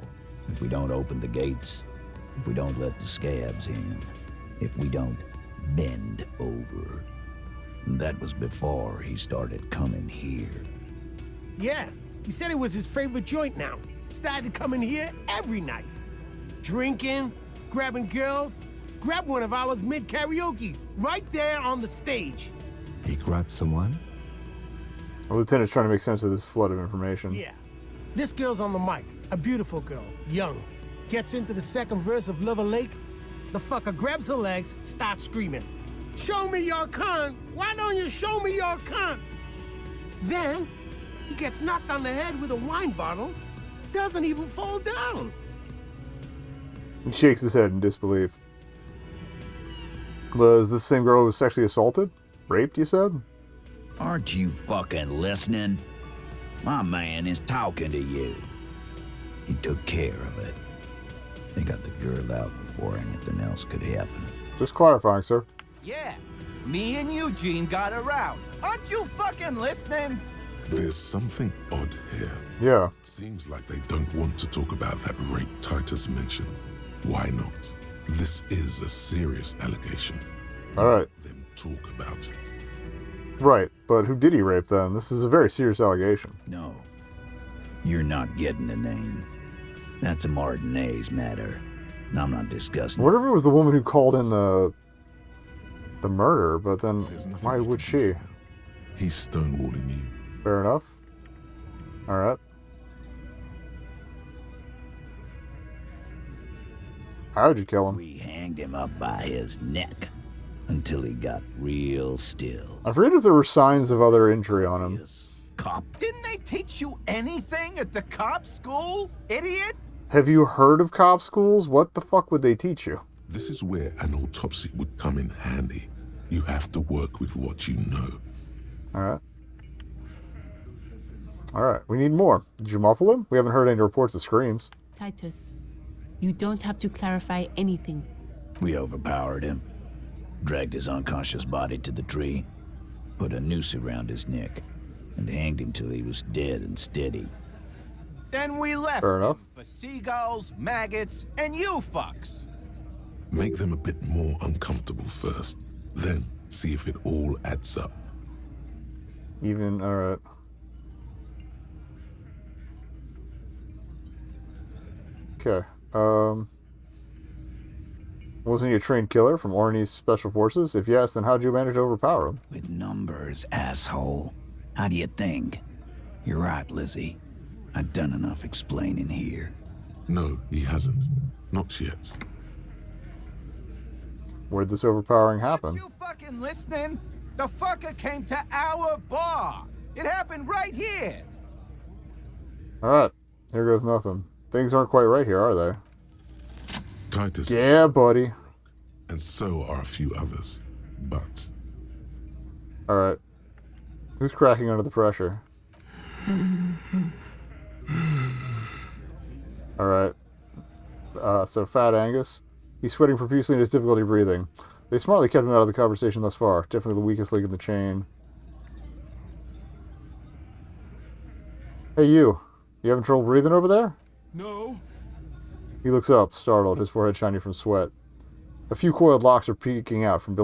Speaker 9: If we don't open the gates, if we don't let the scabs in, if we don't bend over. And that was before he started coming here.
Speaker 15: Yeah, he said it was his favorite joint now. Started coming here every night. Drinking, grabbing girls. Grabbed one of ours mid-karaoke, right there on the stage.
Speaker 7: He grabbed someone?
Speaker 1: The lieutenant's trying to make sense of this flood of information.
Speaker 15: Yeah. This girl's on the mic, a beautiful girl, young. Gets into the second verse of Lover Lake. The fucker grabs her legs, starts screaming. Show me your cunt! Why don't you show me your cunt? Then, he gets knocked on the head with a wine bottle. Doesn't even fall down.
Speaker 1: He shakes his head in disbelief. Was this the same girl who was sexually assaulted? Raped, you said?
Speaker 9: Aren't you fucking listening? My man is talking to you. He took care of it. They got the girl out before anything else could happen.
Speaker 1: Just clarifying, sir.
Speaker 12: Yeah, me and Eugene got around. Aren't you fucking listening?
Speaker 4: There's something odd here.
Speaker 1: Yeah.
Speaker 4: Seems like they don't want to talk about that rape Titus mentioned. Why not? This is a serious allegation.
Speaker 1: Alright.
Speaker 4: Let them talk about it.
Speaker 1: Right, but who did he rape then? This is a very serious allegation.
Speaker 9: No. You're not getting the name. That's a Martinez matter. And I'm not discussing.
Speaker 1: What if it was the woman who called in the murder, but then why would she?
Speaker 4: He's stonewalling you.
Speaker 1: Fair enough. Alright. How'd you kill him?
Speaker 9: We hanged him up by his neck until he got real still.
Speaker 1: I forget if there were signs of other injury on him.
Speaker 9: Cop.
Speaker 12: Didn't they teach you anything at the cop school, idiot?
Speaker 1: Have you heard of cop schools? What the fuck would they teach you?
Speaker 4: This is where an autopsy would come in handy. You have to work with what you know.
Speaker 1: Alright. Alright, we need more. Did you muffle him? We haven't heard any reports of screams.
Speaker 8: Titus, you don't have to clarify anything.
Speaker 9: We overpowered him, dragged his unconscious body to the tree, put a noose around his neck, and hanged him till he was dead and steady.
Speaker 12: Then we left
Speaker 1: Fair enough.
Speaker 12: him for seagulls, maggots, and you fucks.
Speaker 4: Make them a bit more uncomfortable first. Then see if it all adds up.
Speaker 1: Even, alright. Okay. Wasn't he a trained killer from Orkney's Special Forces? If yes, then how'd you manage to overpower him?
Speaker 9: With numbers, asshole. How do you think? You're right, Lizzie. I've done enough explaining here.
Speaker 4: No, he hasn't. Not yet.
Speaker 1: Where'd this overpowering happen?
Speaker 12: You fucking listening? The fucker came to our bar. It happened right here.
Speaker 1: Alright. Here goes nothing. Things aren't quite right here, are they?
Speaker 4: Titus.
Speaker 1: Yeah, buddy.
Speaker 4: And so are a few others. But
Speaker 1: Alright. Who's cracking under the pressure? Alright. So Fat Angus. He's sweating profusely and has difficulty breathing. They smartly kept him out of the conversation thus far. Definitely the weakest link in the chain. Hey, you. You having trouble breathing over there?
Speaker 12: No.
Speaker 1: He looks up, startled, his forehead shiny from sweat. A few coiled locks are peeking out from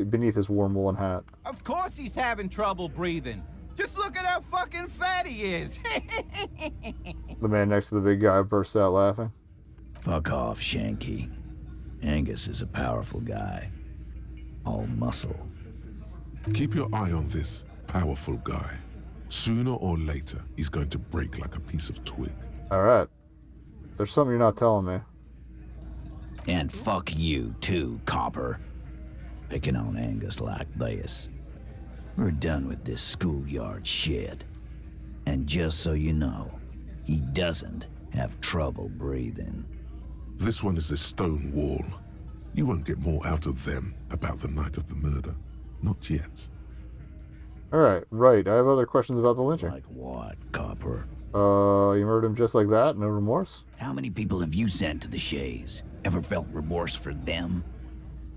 Speaker 1: beneath his warm woolen hat.
Speaker 12: Of course he's having trouble breathing. Just look at how fucking fat he is.
Speaker 1: The man next to the big guy bursts out laughing.
Speaker 9: Fuck off, Shanky. Angus is a powerful guy. All muscle.
Speaker 4: Keep your eye on this powerful guy. Sooner or later, he's going to break like a piece of twig.
Speaker 1: Alright. There's something you're not telling me.
Speaker 9: And fuck you, too, copper. Picking on Angus like this. We're done with this schoolyard shit. And just so you know, he doesn't have trouble breathing.
Speaker 4: This one is a stone wall. You won't get more out of them about the night of the murder. Not yet.
Speaker 1: Alright, right. I have other questions about the lynching.
Speaker 9: Like what, copper?
Speaker 1: You murdered him just like that? No remorse?
Speaker 9: How many people have you sent to the Shays? Ever felt remorse for them?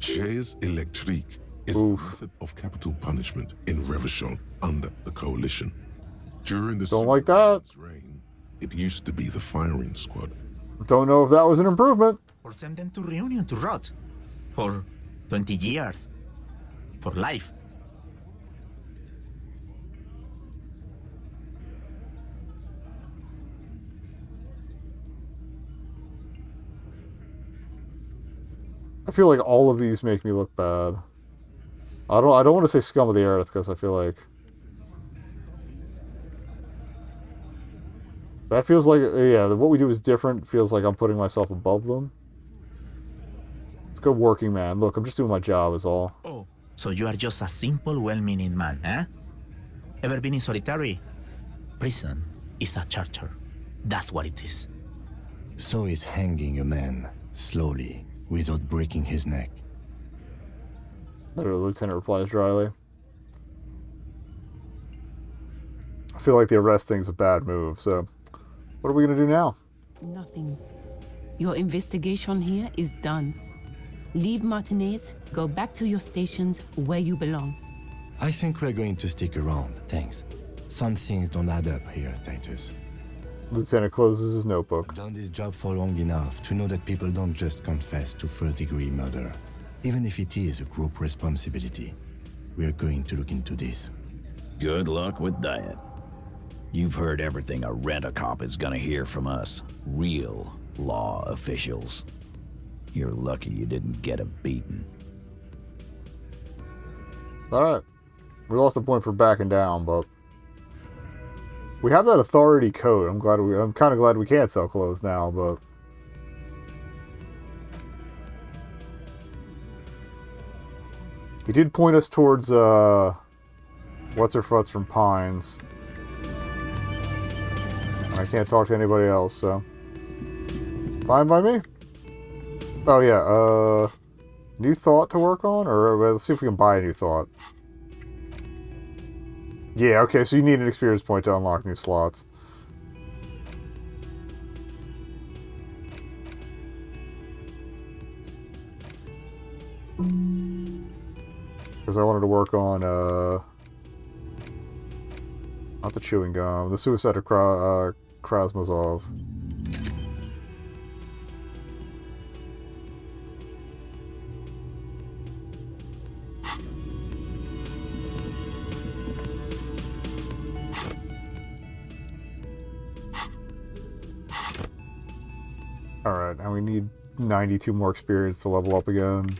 Speaker 4: Shays Electrique is the method of capital punishment in Revachol under the Coalition. During the
Speaker 1: Don't like that.
Speaker 4: reign, it used to be the firing squad.
Speaker 1: Don't know if that was an improvement.
Speaker 16: Or send them to Reunion to rot. For 20 years. For life.
Speaker 1: I feel like all of these make me look bad. I don't want to say scum of the earth because I feel like that feels like, yeah, what we do is different. Feels like I'm putting myself above them. It's good working man. Look, I'm just doing my job is all.
Speaker 16: Oh, so you are just a simple, well-meaning man, eh? Ever been in solitary? Prison is a charter. That's what it is.
Speaker 7: So is hanging a man, slowly, without breaking his neck.
Speaker 1: The lieutenant replies dryly. I feel like the arrest thing's a bad move, so what are we going to do now?
Speaker 8: Nothing. Your investigation here is done. Leave Martinez, go back to your stations where you belong.
Speaker 7: I think we're going to stick around, thanks. Some things don't add up here, Titus.
Speaker 1: Lieutenant closes his notebook.
Speaker 7: I've done this job for long enough to know that people don't just confess to first-degree murder. Even if it is a group responsibility, we are going to look into this.
Speaker 9: Good luck with that. You've heard everything a rent-a-cop is gonna hear from us, real law officials. You're lucky you didn't get a beating.
Speaker 1: Alright. We lost a point for backing down, but we have that authority code. I'm kind of glad we can't sell clothes now, but he did point us towards what's-her-futs from Pines. I can't talk to anybody else, so fine by me. Oh yeah, new thought to work on, or let's see if we can buy a new thought. Yeah, okay, so you need an experience point to unlock new slots. Because I wanted to work on, not the chewing gum, the suicide of Krasmazov. Alright, now we need 92 more experience to level up again.